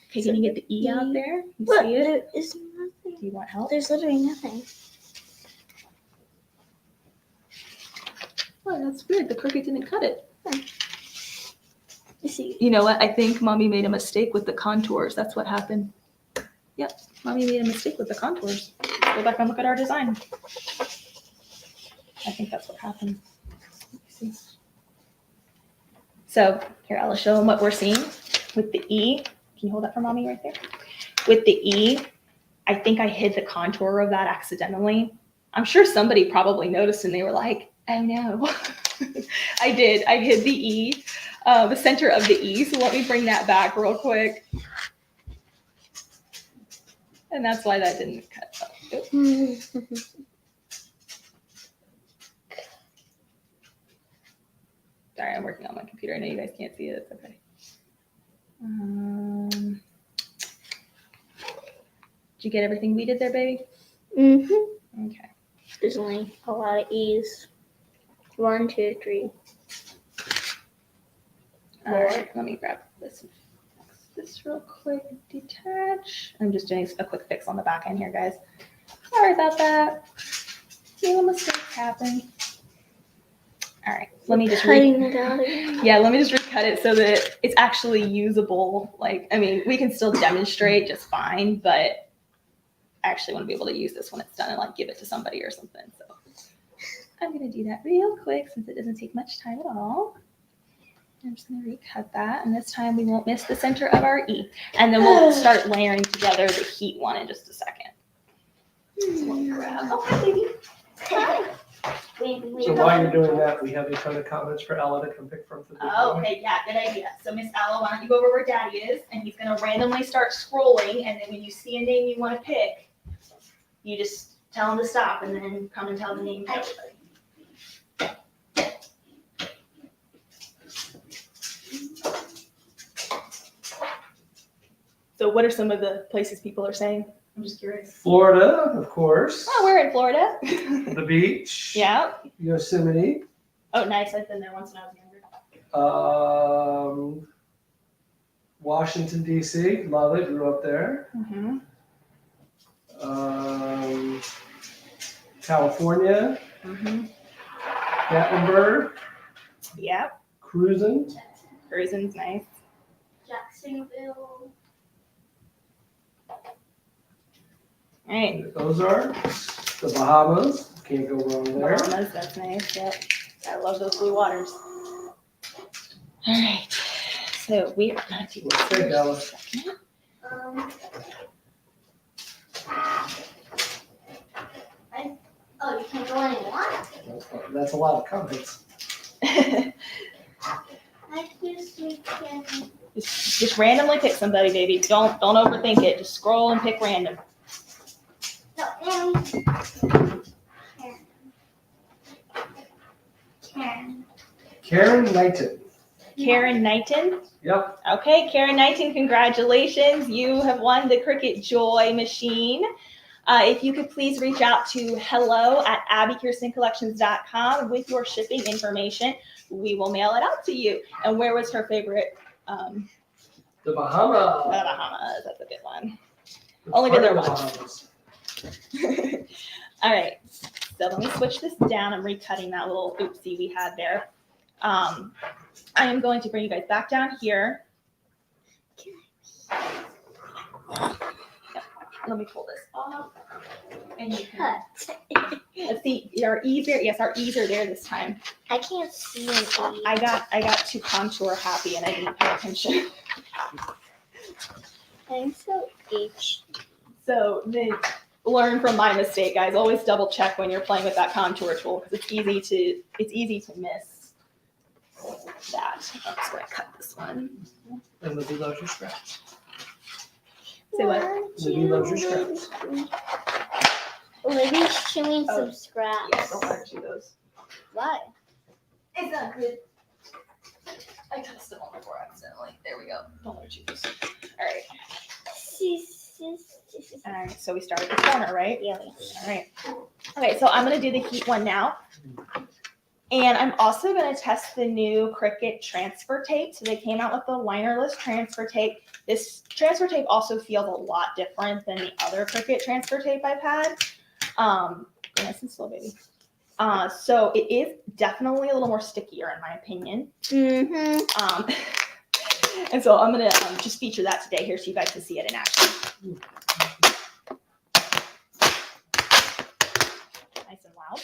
Okay, can you get the E out there? You Look, see it? there is nothing. Do you want help? There's literally nothing. Oh, that's weird. The Cricut didn't cut it. You see. You know what? I think Mommy made a mistake with the contours. That's what happened. Yep, Mommy made a mistake with the contours. Go back and look at our design. I think that's what happened. Let me see. So here, I'll show them what we're seeing with the E. Can you hold that for Mommy right there? With the E, I think I hid the contour of that accidentally. I'm sure somebody probably noticed and they were like, oh no. I did. I hid the E, the center of the E. So let me bring that back real quick. And that's why that didn't cut up. Sorry, I'm working on my computer. I know you guys can't see it. It's okay. Did you get everything we did there, baby? Mm-hmm. Okay. There's only a lot of E's. 1, 2, 3. All right, let me grab this real quick. Detach. I'm just doing a quick fix on the back end here, guys. Sorry about that. Little mistakes happen. All right, let me just cutting it out again. Yeah, let me just recut it so that it's actually usable. Like, I mean, we can still demonstrate just fine, but I actually want to be able to use this when it's done and like give it to somebody or something. So I'm gonna do that real quick since it doesn't take much time at all. I'm just gonna recut that, and this time we won't miss the center of our E. And then we'll start layering together the heat one in just a second. So let me grab. Oh, hi, baby. Hi. So while you're doing that, we have a ton of comments for Ella to come pick from. For the Oh, okay, yeah, good idea. So Miss Ella, why don't you go over where Daddy is, and he's gonna randomly start scrolling, and then when you see a name you want to pick, you just tell him to stop, and then come and tell the name to everybody. So what are some of the places people are saying? I'm just curious. Florida, of course. Oh, we're in Florida. The beach. Yeah. Yosemite. Oh, nice. I've been there once when I was younger. Washington, D.C. Love it. Grew up there. Mm-hmm. California. Mm-hmm. Gatlinburg. Yep. Cruising. Cruising's nice. Jacksonville. All right. Ozarks. The Bahamas. Can't go wrong there. Bahamas, that's nice. Yep. I love those blue waters. All right. So we are gonna do this Okay, for a Dallas. second. Oh, you can't go anymore. That's a lot of comments. I guess we can. just randomly pick somebody, baby. Don't overthink it. Just scroll and pick random. No, Karen. Karen Knighton. Karen Knighton. Yep. Okay, Karen Knighton, congratulations. You have won the Cricut Joy machine. If you could please reach out to hello@abbykirstencollections.com with your shipping information, we will mail it out to you. And where was her favorite? The Bahamas. The Bahamas. That's a good one. Only been there once. All right. So let me switch this down. I'm recutting that little oopsie we had there. I am going to bring you guys back down here. Let me pull this off. And you can let's see, our E's there. Yes, our E's are there this time. I can't see an E. I got too contour happy and I didn't pay attention. I'm so H. So then learn from my mistake, guys. Always double check when you're playing with that contour tool because it's easy to miss that. I'm just gonna cut this one. And Libby loves your scraps. Say what? Libby loves your scraps. Libby's chewing Oh, some scraps. Yeah, don't let her chew those. Why? It's not good. I touched it on before accidentally. There we go. Don't let her chew those. All right. All right. So we start at the corner, right? Yeah. All right. Okay. So I'm gonna do the heat one now. And I'm also going to test the new Cricut transfer tape. So they came out with the linerless transfer tape. This transfer tape also feels a lot different than the other Cricut transfer tape I've had. Nice and slow, baby. So it is definitely a little more stickier in my opinion. Mm-hmm. And so I'm going to just feature that today here so you guys can see it in action. Nice and loud.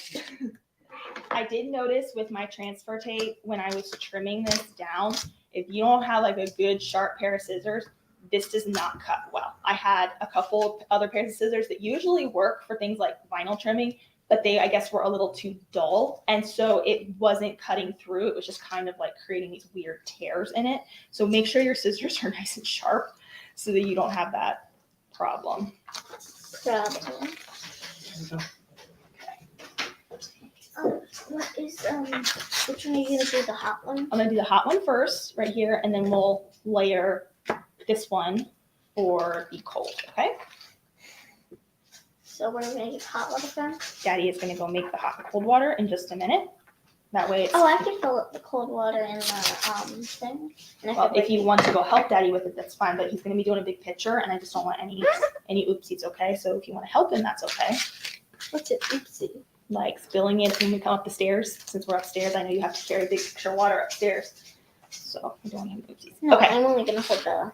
I did notice with my transfer tape when I was trimming this down, if you don't have like a good sharp pair of scissors, this does not cut well. I had a couple of other pairs of scissors that usually work for things like vinyl trimming, but they, I guess, were a little too dull. And so it wasn't cutting through. It was just kind of like creating these weird tears in it. So make sure your scissors are nice and sharp so that you don't have that problem. What is which one are you gonna do, the hot one? I'm gonna do the hot one first, right here, and then we'll layer this one for the cold, okay? So we're gonna get hot water from? Daddy is gonna go make the hot and cold water in just a minute. That way it's, Oh, I can fill up the cold water in the thing. And I well, can if you want to go help Daddy with it, that's fine, but he's gonna be doing a big picture and I just don't want any oopsies, okay? So if you wanna help him, that's okay. What's it? Oopsie. Like spilling it when we come up the stairs. Since we're upstairs, I know you have to carry a big picture of water upstairs. So we don't want any oopsies. No, Okay. I'm only gonna hold the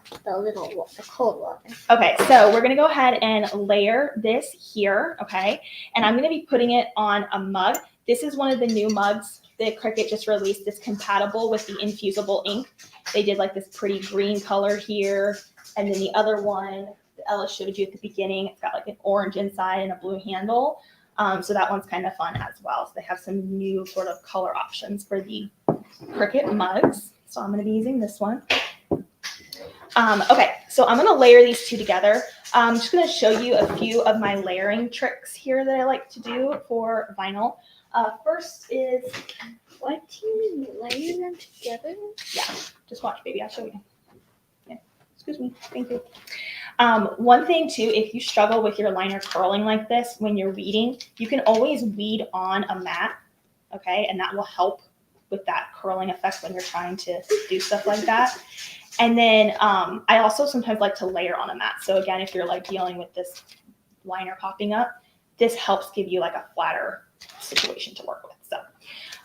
cold water. Okay, so we're gonna go ahead and layer this here, okay? And I'm gonna be putting it on a mug. This is one of the new mugs that Cricut just released that's compatible with the infusible ink. They did like this pretty green color here. And then the other one that Ella showed you at the beginning, it's got like an orange inside and a blue handle. So that one's kind of fun as well. So they have some new sort of color options for the Cricut mugs. So I'm going to be using this one. Okay, so I'm going to layer these two together. I'm just going to show you a few of my layering tricks here that I like to do for vinyl. First is, What do you mean layer them together? yeah, just watch, baby. I'll show you. Yeah, excuse me. Thank you. One thing too, if you struggle with your liner curling like this when you're weeding, you can always weed on a mat, okay? And that will help with that curling effect when you're trying to do stuff like that. And then I also sometimes like to layer on a mat. So again, if you're like dealing with this liner popping up, this helps give you like a flatter situation to work with. So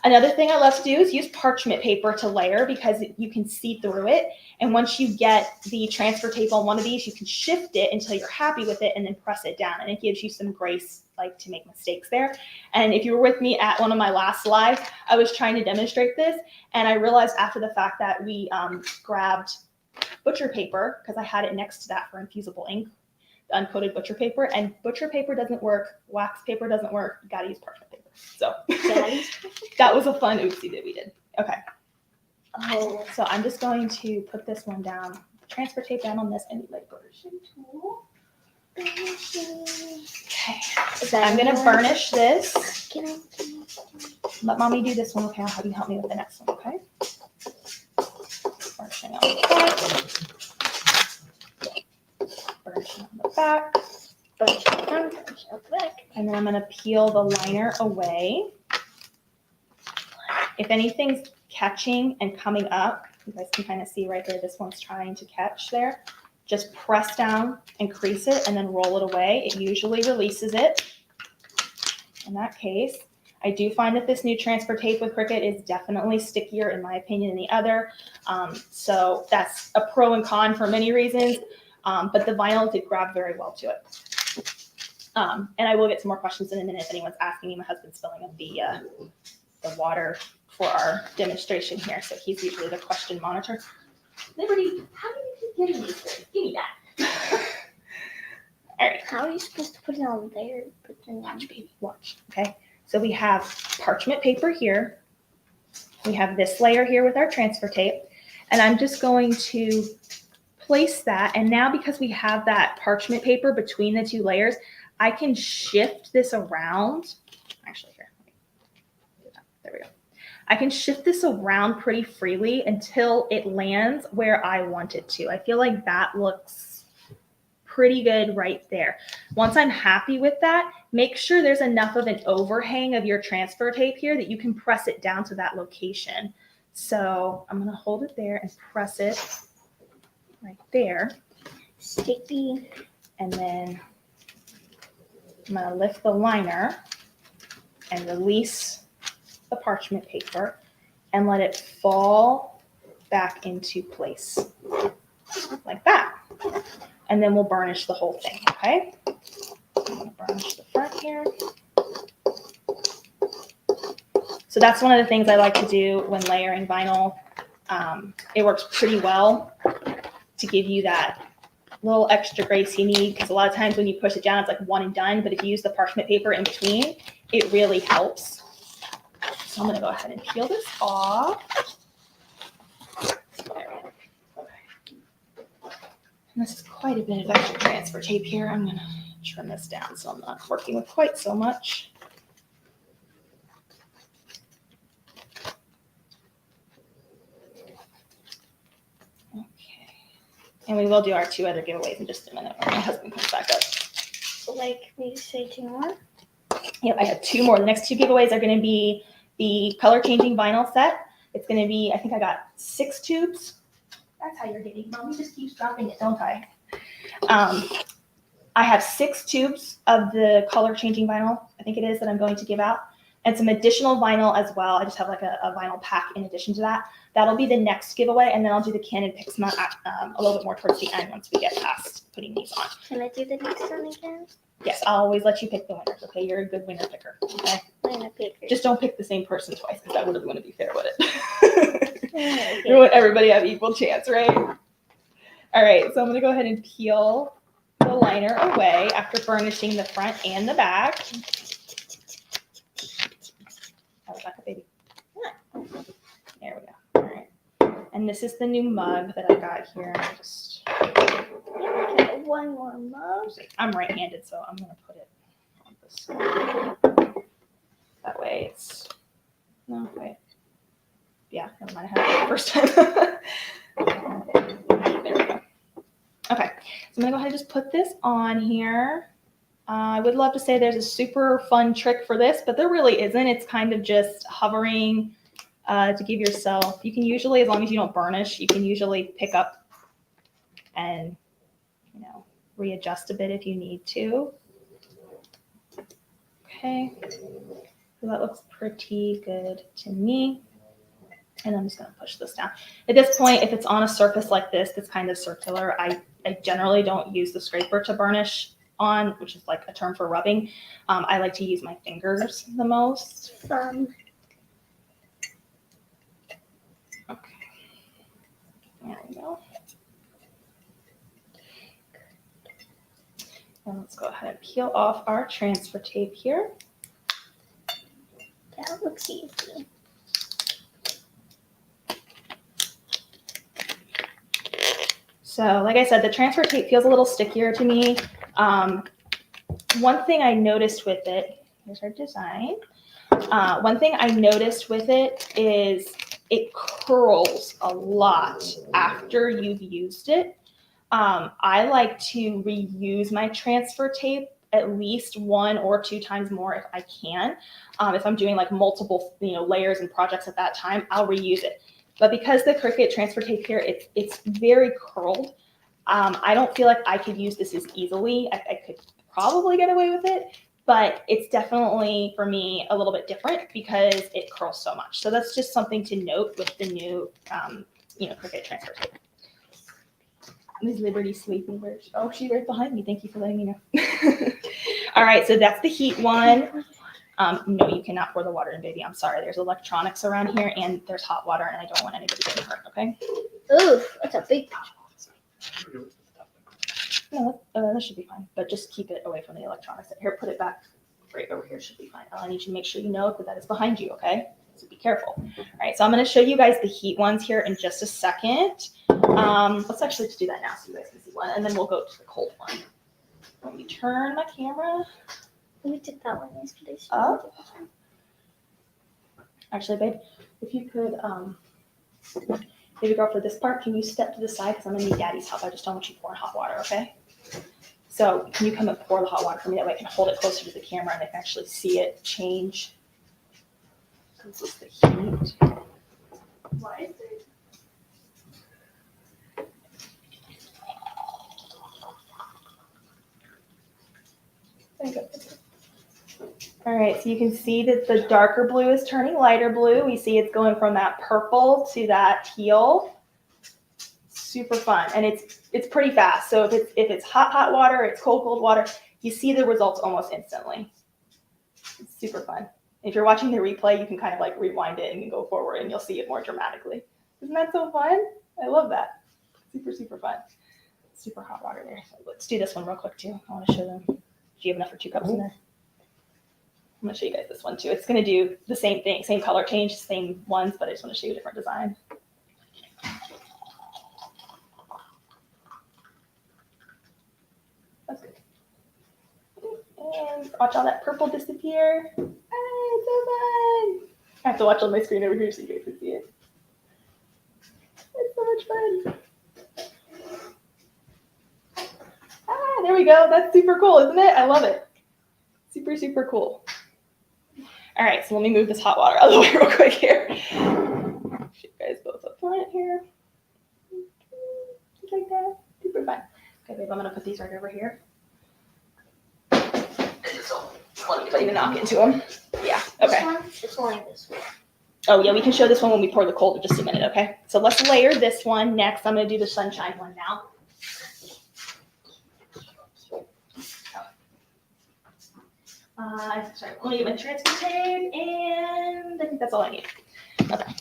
another thing I love to do is use parchment paper to layer because you can see through it. And once you get the transfer tape on one of these, you can shift it until you're happy with it and then press it down. And it gives you some grace like to make mistakes there. And if you were with me at one of my last lives, I was trying to demonstrate this. And I realized after the fact that we grabbed butcher paper because I had it next to that for infusible ink, the uncoated butcher paper, and butcher paper doesn't work. Wax paper doesn't work. You gotta use parchment paper. So that was a fun oopsie that we did. Okay. Oh, So I'm just going to put this one down, transfer tape down on this and my burnish tool. Okay. I'm gonna burnish this. Let mommy do this one, okay? I'll have you help me with the next one, okay? Burnishing on the back. Burnishing on the back. And then I'm gonna peel the liner away. If anything's catching and coming up, you guys can kind of see right there, this one's trying to catch there. Just press down and crease it and then roll it away. It usually releases it. In that case, I do find that this new transfer tape with Cricut is definitely stickier in my opinion than the other. So that's a pro and con for many reasons, but the vinyl did grab very well to it. And I will get some more questions in a minute if anyone's asking me. My husband's filling up the water for our demonstration here, so he's usually the question monitor. Liberty, how do you keep getting these things? Give me that. All right. How are you supposed to put it on there? Watch, baby, watch. Okay. So we have parchment paper here. We have this layer here with our transfer tape, and I'm just going to place that. And now because we have that parchment paper between the two layers, I can shift this around. Actually, here. There we go. I can shift this around pretty freely until it lands where I want it to. I feel like that looks pretty good right there. Once I'm happy with that, make sure there's enough of an overhang of your transfer tape here that you can press it down to that location. So I'm going to hold it there and press it right there. Sticky. And then I'm going to lift the liner and release the parchment paper and let it fall back into place like that. And then we'll burnish the whole thing, okay? I'm gonna burnish the front here. So that's one of the things I like to do when layering vinyl. It works pretty well to give you that little extra grace you need, because a lot of times when you push it down, it's like one and done, but if you use the parchment paper in between, it really helps. So I'm going to go ahead and peel this off. Okay. And this is quite a bit of extra transfer tape here. I'm going to trim this down so I'm not working with quite so much. Okay. And we will do our 2 other giveaways in just a minute when my husband comes back up. Like me say 2 more? Yep, I have 2 more. The next 2 giveaways are going to be the color changing vinyl set. It's going to be, I think I got 6 tubes. That's how you're getting. Mommy just keeps dropping it, don't I? I have 6 tubes of the color changing vinyl, I think it is, that I'm going to give out, and some additional vinyl as well. I just have like a vinyl pack in addition to that. That'll be the next giveaway, and then I'll do the Canon Pixma a little bit more towards the end once we get past putting these on. Can I do the next one again? Yes, I'll always let you pick the winners, okay? You're a good winner picker, okay? Winner picker. Just don't pick the same person twice, because that wouldn't want to be fair, would it? Winner You want everybody to have equal chance, right? All right, so I'm gonna go ahead and peel the liner away after burnishing the front and the back. Oh, back up, baby. There we go. All right. And this is the new mug that I got here. I'm just, Okay, one more mug. I'm right-handed, so I'm gonna put it on this side. That way it's, no, wait. Yeah, never mind, I had it the first time. There we go. Okay, so I'm gonna go ahead and just put this on here. I would love to say there's a super fun trick for this, but there really isn't. It's kind of just hovering to give yourself, you can usually, as long as you don't burnish, you can usually pick up and, you know, readjust a bit if you need to. Okay, so that looks pretty good to me. And I'm just gonna push this down. At this point, if it's on a surface like this, that's kind of circular, I generally don't use the scraper to burnish on, which is like a term for rubbing. I like to use my fingers the most. Thumb. Okay. There we go. And let's go ahead and peel off our transfer tape here. That looks easy. So like I said, the transfer tape feels a little stickier to me. One thing I noticed with it, here's our design. One thing I noticed with it is it curls a lot after you've used it. I like to reuse my transfer tape at least 1 or 2 times more if I can. If I'm doing like multiple, layers and projects at that time, I'll reuse it. But because the Cricut transfer tape here, it's very curled. I don't feel like I could use this as easily. I could probably get away with it, but it's definitely, for me, a little bit different because it curls so much. So that's just something to note with the new, Cricut transfer tape. Is Liberty sleeping? Oh, she's right behind me. Thank you for letting me know. All right, so that's the heat one. No, you cannot pour the water in, baby. I'm sorry. There's electronics around here, and there's hot water, and I don't want anybody getting hurt, okay? Oof, that's a big pot. No, that should be fine, but just keep it away from the electronics. Here, put it back right over here. Should be fine. I need you to make sure you know that is behind you, okay? So be careful. All right, so I'm going to show you guys the heat ones here in just a second. Let's actually just do that now so you guys can see one, and then we'll go to the cold one. Let me turn my camera We did that one yesterday. So up. Actually, babe, if you could, baby girl, for this part, can you step to the side because I'm going to need daddy's help. I just don't want you pouring hot water, okay? So can you come and pour the hot water for me? That way I can hold it closer to the camera and I can actually see it change. This is the heat. Why is it? There you go. All right, so you can see that the darker blue is turning lighter blue. We see it's going from that purple to that teal. Super fun, and it's pretty fast. So if it's hot water, it's cold water, you see the results almost instantly. It's super fun. If you're watching the replay, you can kind of like rewind it and go forward, and you'll see it more dramatically. Isn't that so fun? I love that. Super, super fun. Super hot water there. Let's do this one real quick too. I want to show them. Do you have enough for 2 cups in there? I'm going to show you guys this one too. It's going to do the same thing, same color change, same ones, but I just want to show you a different design. That's good. And watch all that purple disappear. Ah, it's so fun. I have to watch on my screen over here so you guys can see it. It's so much fun. Ah, there we go. That's super cool, isn't it? I love it. Super, super cool. All right, so let me move this hot water out of the way real quick here. Show you guys both up front here. Just like that. Super fun. Okay, babe, I'm going to put these right over here. So, let me knock into them. Yeah, okay. This one, this one. Oh, yeah, we can show this one when we pour the cold in just a minute, okay? So let's layer this one next. I'm going to do the sunshine one now. Sorry, let me get my transfer tape, and I think that's all I need. Okay.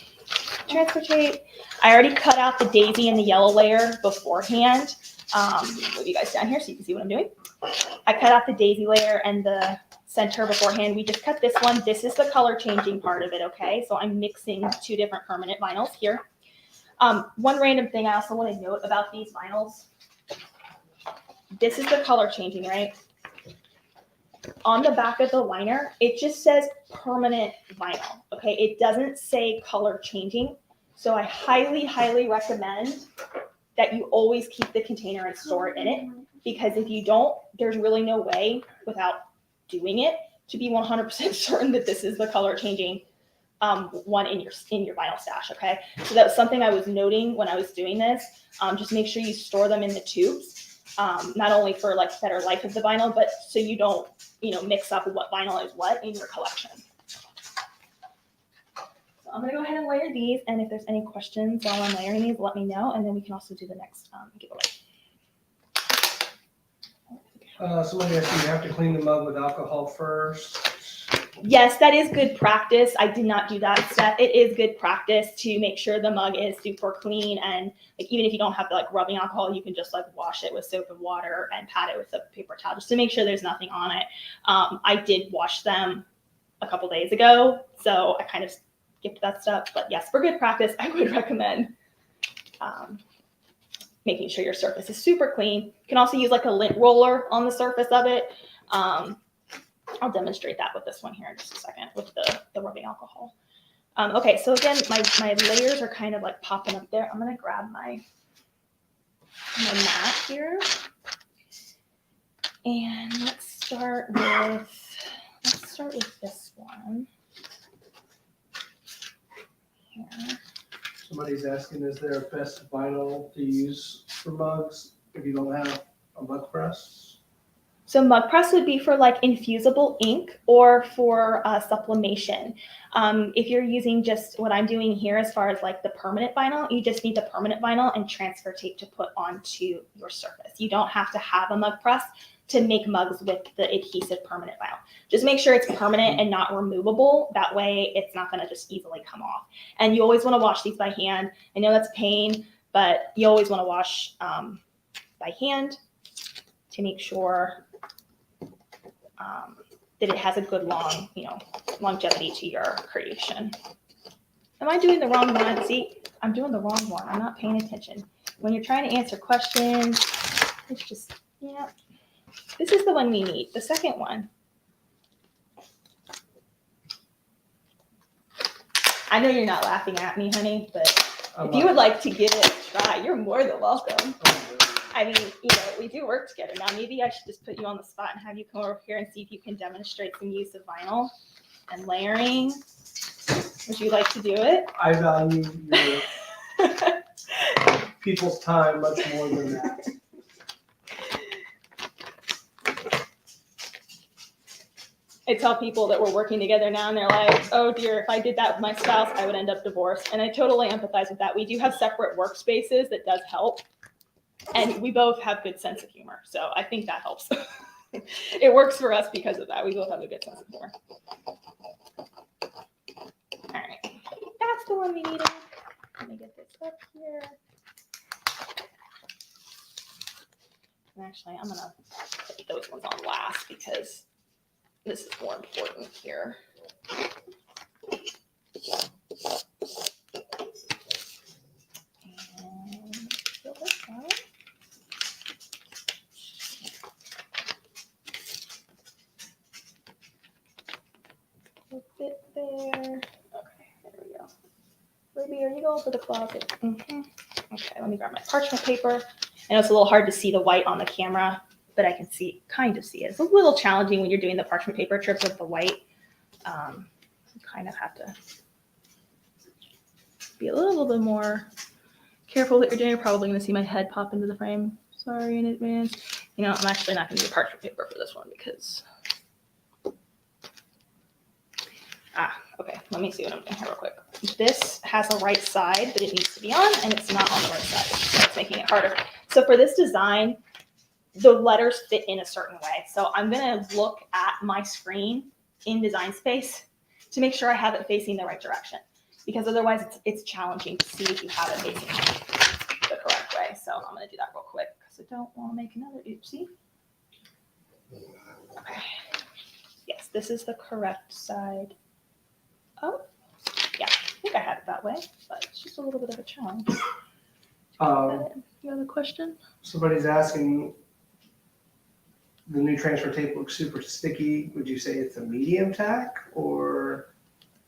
Transfer tape. I already cut out the daisy and the yellow layer beforehand. Move you guys down here so you can see what I'm doing. I cut out the daisy layer and the center beforehand. We just cut this one. This is the color changing part of it, okay? So I'm mixing two different permanent vinyls here. One random thing I also want to note about these vinyls. This is the color changing, right? On the back of the liner, it just says permanent vinyl, okay? It doesn't say color changing. So I highly, highly recommend that you always keep the container and store it in it, because if you don't, there's really no way without doing it to be 100% certain that this is the color changing one in your vinyl stash, okay? So that was something I was noting when I was doing this. Just make sure you store them in the tubes, not only for like better life of the vinyl, but so you don't, mix up what vinyl is what in your collection. So I'm gonna go ahead and layer these, and if there's any questions while I'm layering these, let me know, and then we can also do the next giveaway. Somebody asked you have to clean the mug with alcohol first. Yes, that is good practice. I did not do that step. It is good practice to make sure the mug is super clean, and like even if you don't have the rubbing alcohol, you can just wash it with soap and water and pat it with a paper towel just to make sure there's nothing on it. I did wash them a couple days ago, so I kind of skipped that step. But yes, for good practice, I would recommend making sure your surface is super clean. You can also use a lint roller on the surface of it. I'll demonstrate that with this one here in just a second with the rubbing alcohol. Okay, so again, my layers are kind of popping up there. I'm gonna grab my mat here. And let's start with this one. Here. Somebody's asking, is there a best vinyl to use for mugs if you don't have a mug press? So mug press would be for infusible ink or for sublimation. If you're using just what I'm doing here as far as the permanent vinyl, you just need the permanent vinyl and transfer tape to put onto your surface. You don't have to have a mug press to make mugs with the adhesive permanent vinyl. Just make sure it's permanent and not removable. That way it's not gonna just easily come off. And you always wanna wash these by hand. I know that's a pain, but you always wanna wash by hand to make sure that it has a good long, longevity to your creation. Am I doing the wrong one? See, I'm doing the wrong one. I'm not paying attention. When you're trying to answer questions, it's just, yeah. This is the one we need, the second one. I know you're not laughing at me, honey, but if you would like to give it a try, you're more than welcome. I mean, we do work together. Now, maybe I should just put you on the spot and have you come over here and see if you can demonstrate some use of vinyl and layering. Would you like to do it? I value your people's time much more than that. I tell people that we're working together now, and they're like, oh dear, if I did that with my spouse, I would end up divorced. And I totally empathize with that. We do have separate workspaces. That does help. And we both have good sense of humor. So I think that helps. It works for us because of that. We both have a good sense of humor. All right. That's the one we needed. Let me get this up here. And actually, I'm going to put those ones on last because this is more important here. And fill this out. A bit there. Okay, there we go. Ruby, are you going for the closet? Mm-hmm. Okay, let me grab my parchment paper. I know it's a little hard to see the white on the camera, but I can kind of see it. It's a little challenging when you're doing the parchment paper trip with the white. You kind of have to be a little bit more careful that you're doing. You're probably going to see my head pop into the frame. Sorry in advance. I'm actually not going to do parchment paper for this one because... okay, let me see what I'm doing here real quick. This has a right side that it needs to be on, and it's not on the right side. So it's making it harder. So for this design, the letters fit in a certain way. So I'm gonna look at my screen in Design Space to make sure I have it facing the right direction, because otherwise it's challenging to see if you have it facing the correct way. So I'm gonna do that real quick because I don't want to make another oopsie. Okay. Yes, this is the correct side. Oh, yeah, I think I had it that way, but it's just a little bit of a challenge. You have a question? Somebody's asking, the new transfer tape looks super sticky. Would you say it's a medium tack or?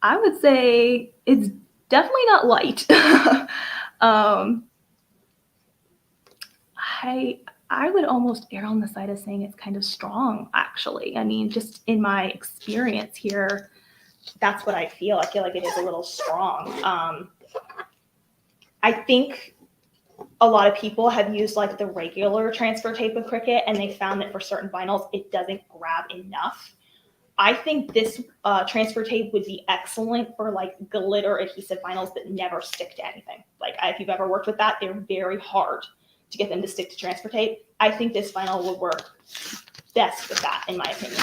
I would say it's definitely not light. I would almost err on the side of saying it's kind of strong, actually. I mean, just in my experience here, that's what I feel. I feel like it is a little strong. I think a lot of people have used like the regular transfer tape with Cricut, and they found that for certain vinyls, it doesn't grab enough. I think this transfer tape would be excellent for like glitter adhesive vinyls that never stick to anything. Like if you've ever worked with that, they're very hard to get them to stick to transfer tape. I think this vinyl would work best with that, in my opinion.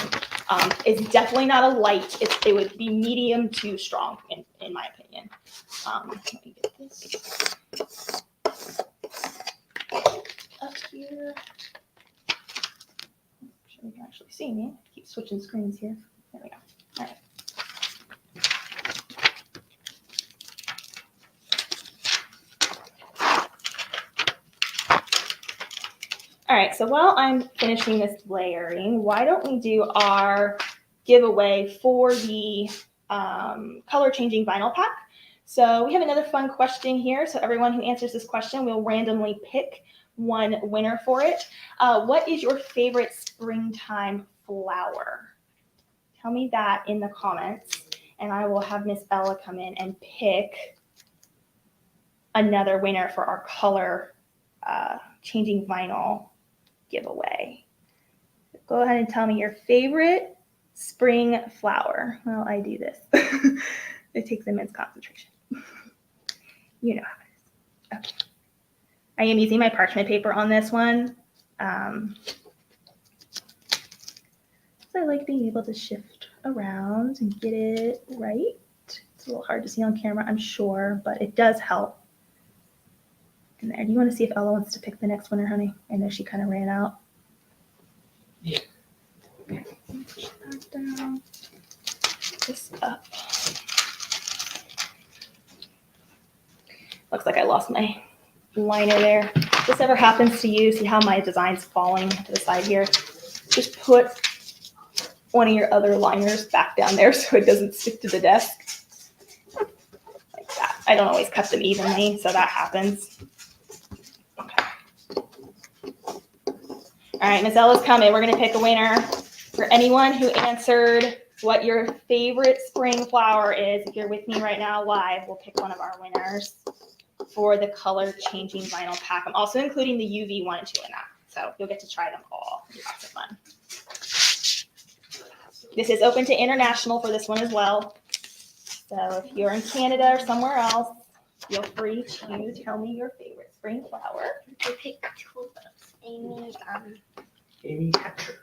It's definitely not a light. It would be medium to strong, in my opinion. Let me get this up here. I'm sure you can actually see me. Keep switching screens here. There we go. All right. All right, so while I'm finishing this layering, why don't we do our giveaway for the color changing vinyl pack? So we have another fun question here. So everyone who answers this question, we'll randomly pick one winner for it. What is your favorite springtime flower? Tell me that in the comments, and I will have Miss Ella come in and pick another winner for our color changing vinyl giveaway. Go ahead and tell me your favorite spring flower. Well, I do this. It takes immense concentration. You know how it is. Okay. I am using my parchment paper on this one. So I like being able to shift around and get it right. It's a little hard to see on camera, I'm sure, but it does help. In there. Do you want to see if Ella wants to pick the next winner, honey? I know she kind of ran out. Yeah. Okay. Push that down. This up. Looks like I lost my liner there. If this ever happens to you, see how my design's falling to the side here? Just put one of your other liners back down there so it doesn't stick to the desk. Like that. I don't always cut them evenly, so that happens. Okay. All right, Miss Ella's coming. We're gonna pick a winner. For anyone who answered what your favorite spring flower is, if you're with me right now live, we'll pick one of our winners for the color changing vinyl pack. I'm also including the UV 1 and 2 in that, so you'll get to try them all. Lots of fun. This is open to international for this one as well. So if you're in Canada or somewhere else, feel free to tell me your favorite spring flower. I picked tulips. Amy Hatcher.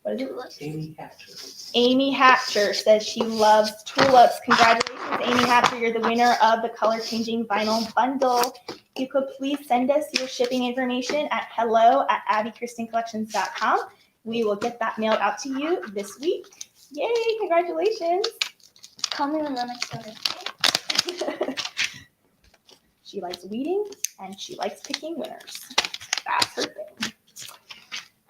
What is it? Tulips. Amy Hatcher. Amy Hatcher says she loves tulips. Congratulations, Amy Hatcher. You're the winner of the color changing vinyl bundle. If you could please send us your shipping information at hello@abbychristencollections.com. We will get that mailed out to you this week. Yay, congratulations. Call me when the next one is. She likes weeding and she likes picking winners. That's her thing.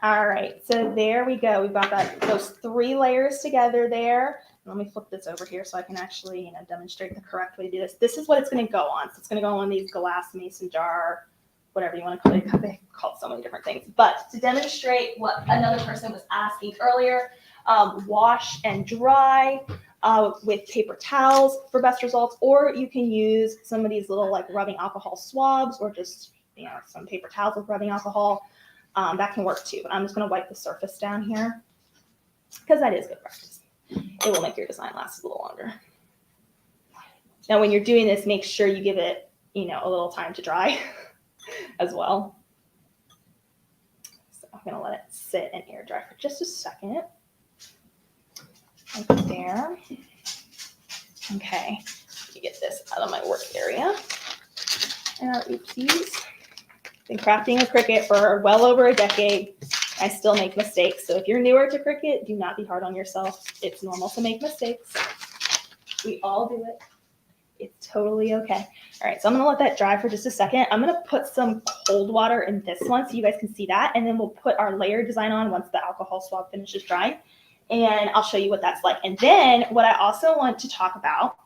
All right, so there we go. We've got those 3 layers together there. Let me flip this over here so I can actually, demonstrate the correct way to do this. This is what it's going to go on. So it's going to go on these glass mason jar, whatever you want to call it. They call it so many different things. But to demonstrate what another person was asking earlier, wash and dry with paper towels for best results, or you can use some of these little like rubbing alcohol swabs, or just some paper towels with rubbing alcohol. That can work too, but I'm just going to wipe the surface down here because that is good practice. It will make your design last a little longer. Now, when you're doing this, make sure you give it, a little time to dry as well. So gonna let it sit and air dry for just a second. Right there. Okay, let me get this out of my work area. And our oopsies. Been crafting with Cricut for well over a decade. I still make mistakes. So if you're newer to Cricut, do not be hard on yourself. It's normal to make mistakes. We all do it. It's totally okay. All right, so I'm gonna let that dry for just a second. I'm gonna put some cold water in this one so you guys can see that. And then we'll put our layer design on once the alcohol swab finishes drying. And I'll show you what that's like. And then what I also want to talk about,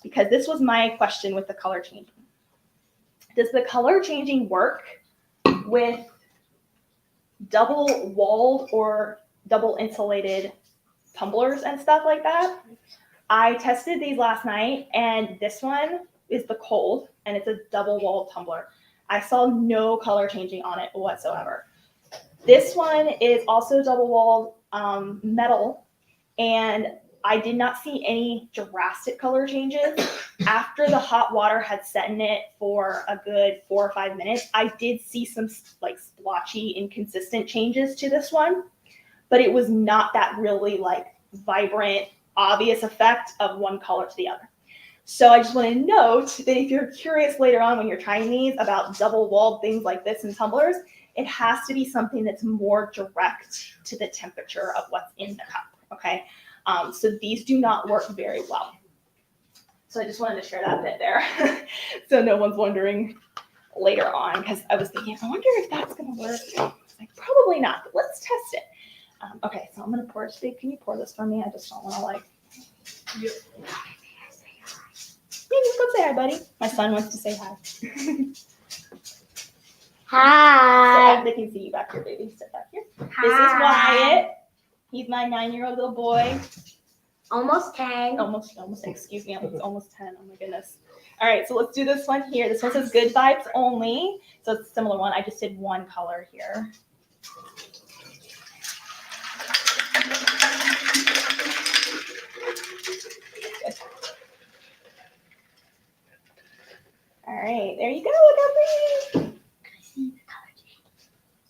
because this was my question with the color changing. Does the color changing work with double walled or double insulated tumblers and stuff like that? I tested these last night, and this one is the cold, and it's a double walled tumbler. I saw no color changing on it whatsoever. This one is also double walled metal, and I did not see any drastic color changes. After the hot water had set in it for a good 4 or 5 minutes, I did see some like splotchy, inconsistent changes to this one, but it was not that really like vibrant, obvious effect of one color to the other. So I just want to note that if you're curious later on when you're trying these about double walled things like this in tumblers, it has to be something that's more direct to the temperature of what's in the cup, okay? So these do not work very well. So I just wanted to share that bit there. So no one's wondering later on, because I was thinking, I wonder if that's going to work. Like, probably not, but let's test it. Okay, so I'm going to pour it. Steve, can you pour this for me? I just don't want to like. Yep. Yeah, just go say hi, buddy. My son wants to say hi. Hi. They can see you back here, baby. Sit back here. Hi. This is Wyatt. He's my 9-year-old little boy. Almost 10. Almost, excuse me, it's almost 10. Oh my goodness. All right, so let's do this one here. This one says good vibes only. So it's a similar one. I just did one color here. Good. All right, there you go. Look how pretty.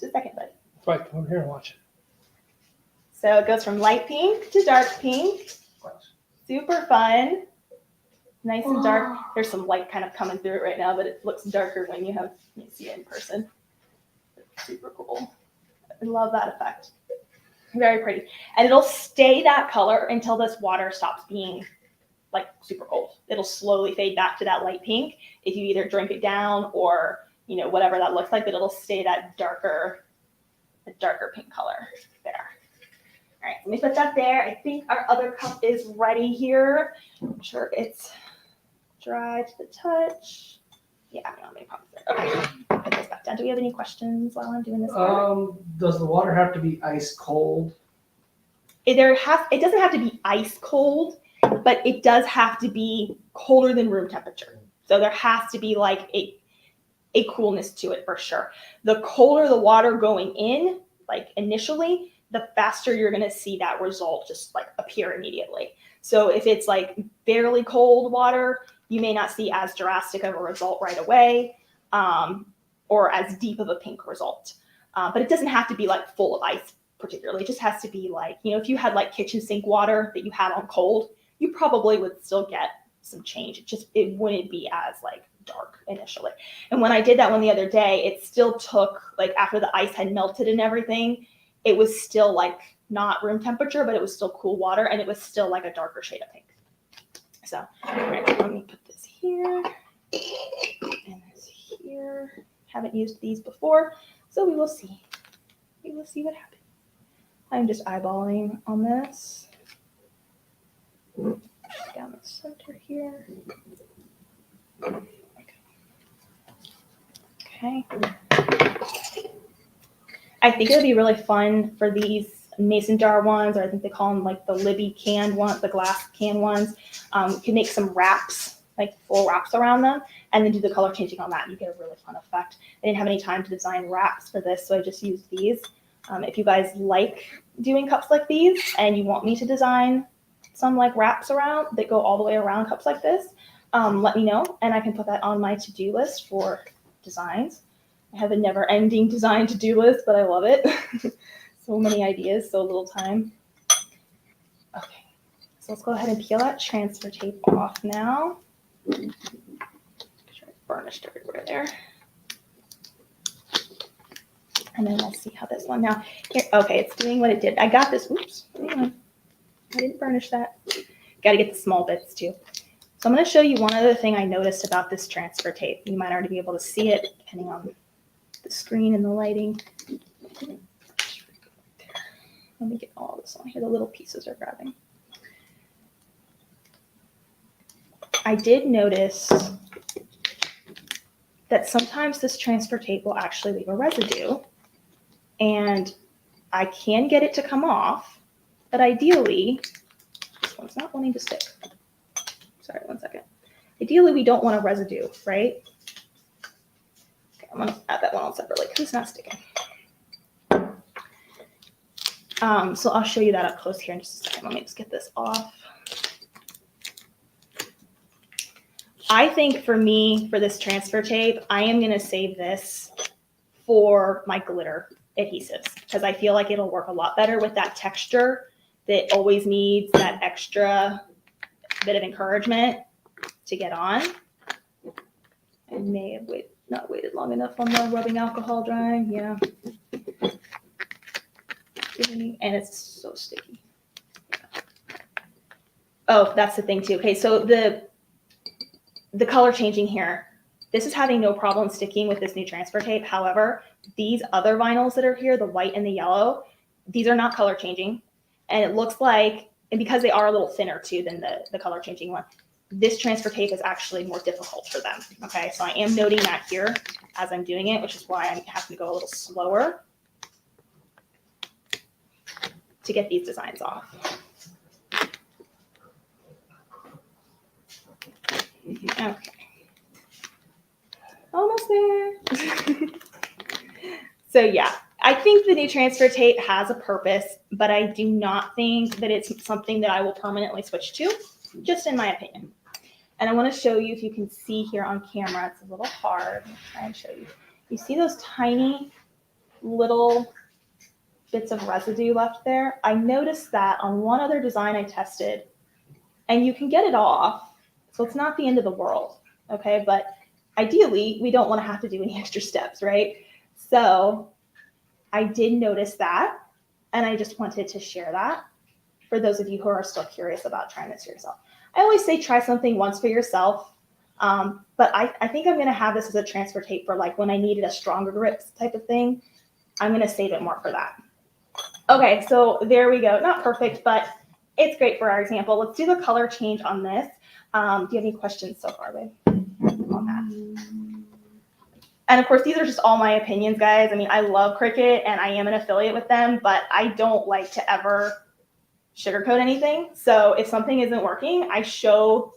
Just a second, buddy. Right, come over here and watch it. So it goes from light pink to dark pink. Super fun. Nice and dark. There's some light kind of coming through it right now, but it looks darker when you see it in person. Super cool. I love that effect. Very pretty. And it'll stay that color until this water stops being like super cold. It'll slowly fade back to that light pink if you either drink it down or, you know, whatever that looks like, but it'll stay that darker pink color there. All right, let me put that there. I think our other cup is ready here. I'm sure it's dry to the touch. Yeah, I don't have any problems there. Okay, put this back down. Do we have any questions while I'm doing this? Does the water have to be ice cold? It doesn't have to be ice cold, but it does have to be colder than room temperature. So there has to be like a coolness to it for sure. The colder the water going in, like initially, the faster you're going to see that result just like appear immediately. So if it's like barely cold water, you may not see as drastic of a result right away, or as deep of a pink result. But it doesn't have to be like full of ice particularly. It just has to be like, you know, if you had like kitchen sink water that you had on cold, you probably would still get some change. It wouldn't be as like dark initially. And when I did that one the other day, it still took like after the ice had melted and everything, it was still like not room temperature, but it was still cool water, and it was still like a darker shade of pink. So, all right, let me put this here and this here. Haven't used these before, so we will see. We will see what happens. I'm just eyeballing on this. Down the center here. Okay. I think it would be really fun for these mason jar ones, or I think they call them like the Libby canned ones, the glass can ones. You can make some wraps, like full wraps around them, and then do the color changing on that. You get a really fun effect. I didn't have any time to design wraps for this, so I just used these. If you guys like doing cups like these and you want me to design some like wraps around that go all the way around cups like this, let me know, and I can put that on my to-do list for designs. I have a never-ending design to-do list, but I love it. So many ideas, so little time. Okay, so let's go ahead and peel that transfer tape off now. Sure, burnished everywhere there. And then we'll see how this one now. Here, okay, it's doing what it did. I got this. Oops, hang on. I didn't burnish that. Got to get the small bits too. So I'm going to show you one other thing I noticed about this transfer tape. You might already be able to see it depending on the screen and the lighting. Let me get all this on here. The little pieces are grabbing. I did notice that sometimes this transfer tape will actually leave a residue, and I can get it to come off, but ideally, this one's not wanting to stick. Sorry, one second. Ideally, we don't want a residue, right? Okay, I'm gonna add that one on separately because it's not sticking. So I'll show you that up close here in just a second. Let me just get this off. I think for me, for this transfer tape, I am going to save this for my glitter adhesives because I feel like it'll work a lot better with that texture that always needs that extra bit of encouragement to get on. I may have not waited long enough on the rubbing alcohol drying. Yeah. And it's so sticky. Oh, that's the thing too. Okay, so the color changing here, this is having no problem sticking with this new transfer tape. However, these other vinyls that are here, the white and the yellow, these are not color changing. And it looks like, and because they are a little thinner too than the color changing one, this transfer tape is actually more difficult for them. Okay, so I am noting that here as I'm doing it, which is why I'm having to go a little slower to get these designs off. Okay. Almost there. So yeah, I think the new transfer tape has a purpose, but I do not think that it's something that I will permanently switch to, just in my opinion. And I want to show you, if you can see here on camera, it's a little hard. Let me try and show you. You see those tiny little bits of residue left there? I noticed that on one other design I tested, and you can get it off, so it's not the end of the world, okay? But ideally, we don't want to have to do any extra steps, right? So I did notice that, and I just wanted to share that for those of you who are still curious about trying this yourself. I always say try something once for yourself, but I think I'm going to have this as a transfer tape for like when I needed a stronger grip type of thing. I'm going to save it more for that. Okay, so there we go. Not perfect, but it's great for our example. Let's do the color change on this. Do you have any questions so far, babe, on that? And of course, these are just all my opinions, guys. I mean, I love Cricut and I am an affiliate with them, but I don't like to ever sugarcoat anything. So if something isn't working, I show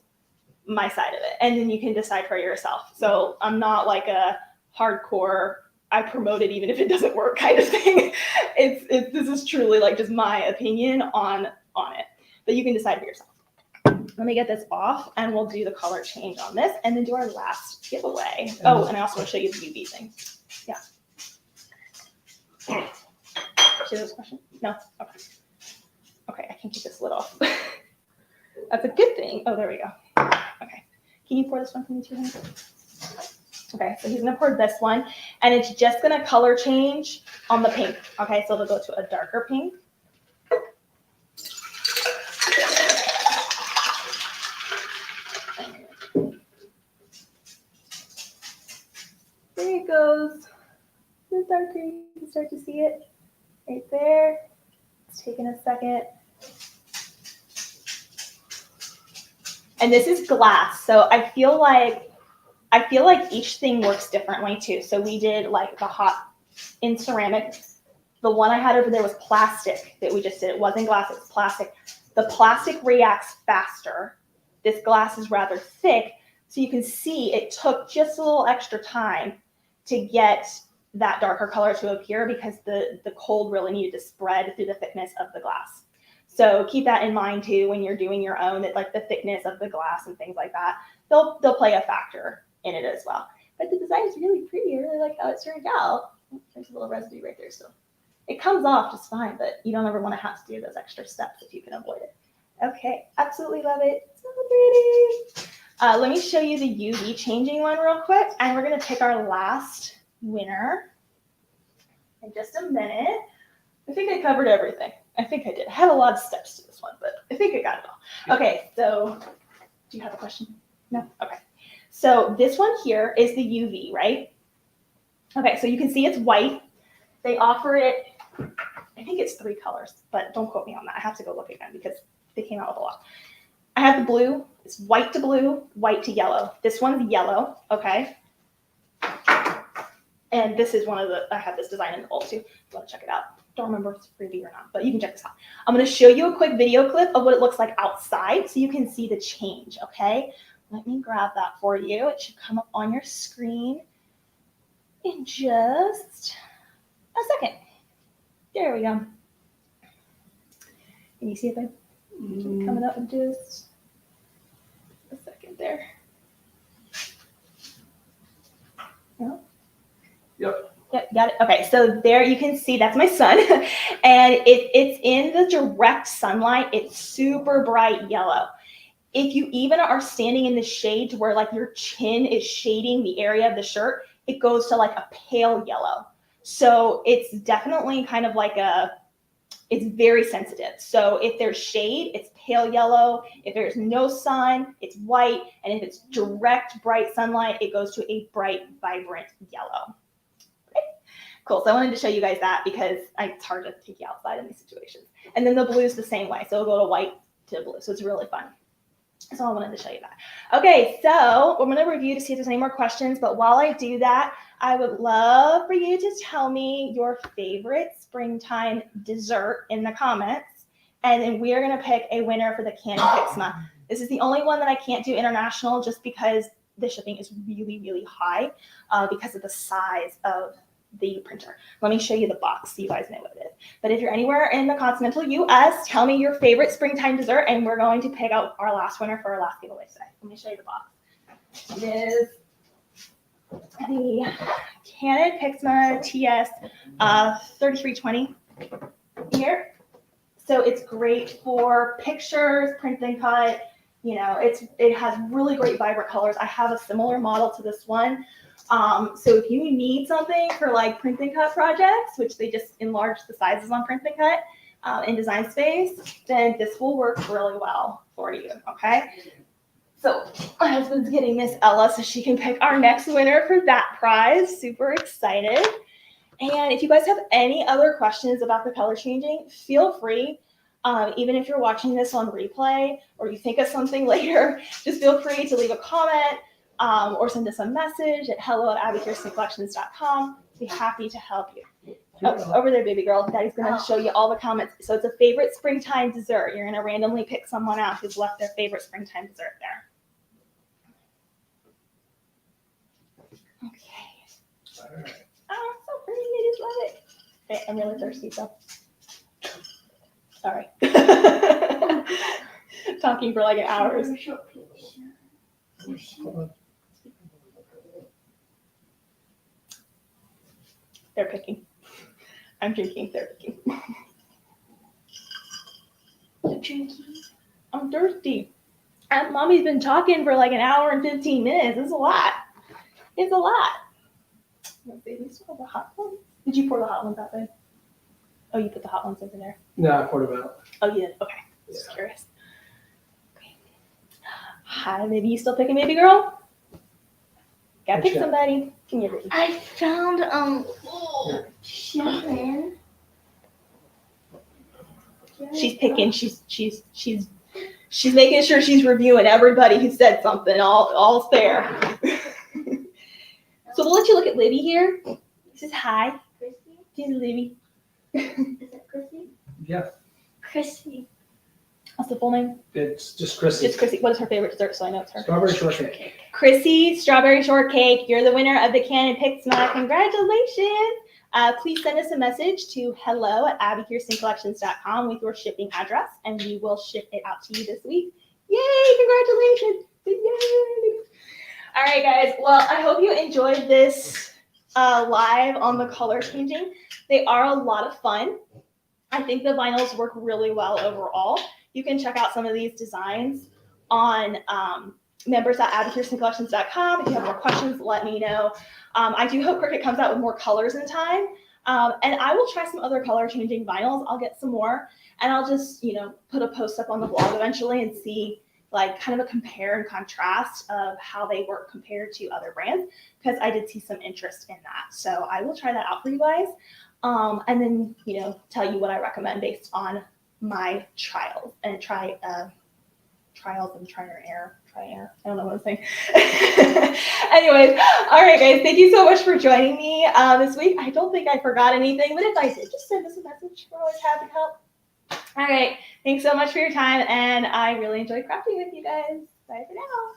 my side of it and then you can decide for yourself. So I'm not like a hardcore, I promote it even if it doesn't work kind of thing. This is truly like just my opinion on it, but you can decide for yourself. Let me get this off and we'll do the color change on this and then do our last giveaway. Oh, and I also want to show you the UV thing. Yeah. See those questions? No? Okay. Okay, I can keep this lid off. That's a good thing. Oh, there we go. Okay. Can you pour this one for me too, honey? Okay, so he's gonna pour this one and it's just gonna color change on the pink. Okay, so it'll go to a darker pink. There it goes. The darker, you can start to see it right there. It's taking a second. And this is glass, so I feel like each thing works differently too. So we did like the hot in ceramic. The one I had over there was plastic that we just did. It wasn't glass, it was plastic. The plastic reacts faster. This glass is rather thick, so you can see it took just a little extra time to get that darker color to appear because the cold really needed to spread through the thickness of the glass. So keep that in mind too when you're doing your own, that like the thickness of the glass and things like that, they'll play a factor in it as well. but the design is really pretty. I really like how it turned out. There's a little residue right there still. It comes off just fine, but you don't ever want to have to do those extra steps if you can avoid it. Okay, absolutely love it. So pretty. Let me show you the UV changing one real quick, and we're gonna pick our last winner in just a minute. I think I covered everything. I think I did. I had a lot of steps to this one, but I think I got it all. Okay, so do you have a question? No? Okay. So this one here is the UV, right? Okay, so you can see it's white. They offer it, I think it's 3 colors, but don't quote me on that. I have to go look again because they came out with a lot. I have the blue. It's white to blue, white to yellow. This one's yellow, okay? And this is one of the, I have this design in the bowl too. If you want to check it out. Don't remember if it's freebie or not, but you can check this out. I'm going to show you a quick video clip of what it looks like outside so you can see the change, okay? Let me grab that for you. It should come up on your screen in just a second. There we go. Can you see it there? Coming up in just a second there. No? Yep. Yep, got it. Okay, so there you can see that's my son. And it's in the direct sunlight. It's super bright yellow. If you even are standing in the shade to where like your chin is shading the area of the shirt, it goes to like a pale yellow. So it's definitely kind of like it's very sensitive. So if there's shade, it's pale yellow. If there's no sun, it's white. And if it's direct bright sunlight, it goes to a bright, vibrant yellow. Okay. Cool. So I wanted to show you guys that because it's hard to take you outside in these situations. And then the blue is the same way. So it'll go to white to blue. So it's really fun. So I wanted to show you that. Okay, so I'm going to review to see if there's any more questions. But while I do that, I would love for you to tell me your favorite springtime dessert in the comments. And then we are going to pick a winner for the Canon Pixma. This is the only one that I can't do international just because the shipping is really, really high because of the size of the printer. Let me show you the box so you guys know what it is. But if you're anywhere in the continental US, tell me your favorite springtime dessert and we're going to pick out our last winner for our last giveaway today. Let me show you the box. It is the Canon Pixma TS 3320 here. So it's great for pictures, print and cut. You know, it has really great vibrant colors. I have a similar model to this one. So if you need something for like print and cut projects, which they just enlarge the sizes on print and cut in Design Space, then this will work really well for you, okay? So my husband's getting Miss Ella so she can pick our next winner for that prize. Super excited. And if you guys have any other questions about the color changing, feel free. Even if you're watching this on replay or you think of something later, just feel free to leave a comment. Or send us a message at hello@abbykirsoncollections.com. Be happy to help you. Oh, over there, baby girl. Daddy's going to show you all the comments. So it's a favorite springtime dessert. You're going to randomly pick someone out who's left their favorite springtime dessert there. Okay. All right. Oh, so pretty. I just love it. Okay, I'm really thirsty, so. Sorry. Talking for like an hour. They're picking. I'm drinking. They're picking. You're drinking? I'm thirsty. And Mommy's been talking for like an hour and 15 minutes. It's a lot. It's a lot. Baby, you still have the hot ones? Did you pour the hot ones out there? Oh, you put the hot ones over there. No, I poured them out. Oh, you did? Okay. Just curious. Okay. Hi, baby. You still picking, baby girl? Gotta pick somebody. Can you read? I found Shannon. She's picking. She's making sure she's reviewing everybody who said something. All's fair. So we'll let you look at Libby here. This is hi. Chrissy? This is Libby. Is it Chrissy? Yeah, Chrissy. What's the full name? it's just Chrissy. It's Chrissy. What is her favorite dessert? So I know it's her. Strawberry shortcake. Chrissy, strawberry shortcake. You're the winner of the Canon Pixma. Congratulations. Please send us a message to hello@abbykirsoncollections.com with your shipping address, and we will ship it out to you this week. Yay! Congratulations! Yay! All right, guys. Well, I hope you enjoyed this live on the color changing. They are a lot of fun. I think the vinyls work really well overall. You can check out some of these designs on members.advocacycollections.com. If you have more questions, let me know. I do hope Cricut comes out with more colors in time. And I will try some other color changing vinyls. I'll get some more and I'll just, put a post up on the blog eventually and see like kind of a compare and contrast of how they work compared to other brands, because I did see some interest in that. So I will try that out for you guys. And then, tell you what I recommend based on my trials and trials and try and error. I don't know what I'm saying. Anyways, all right, guys, thank you so much for joining me this week. I don't think I forgot anything, but if I did, just send us a message. We're always happy to help. All right, thanks so much for your time, and I really enjoyed crafting with you guys. Bye for now.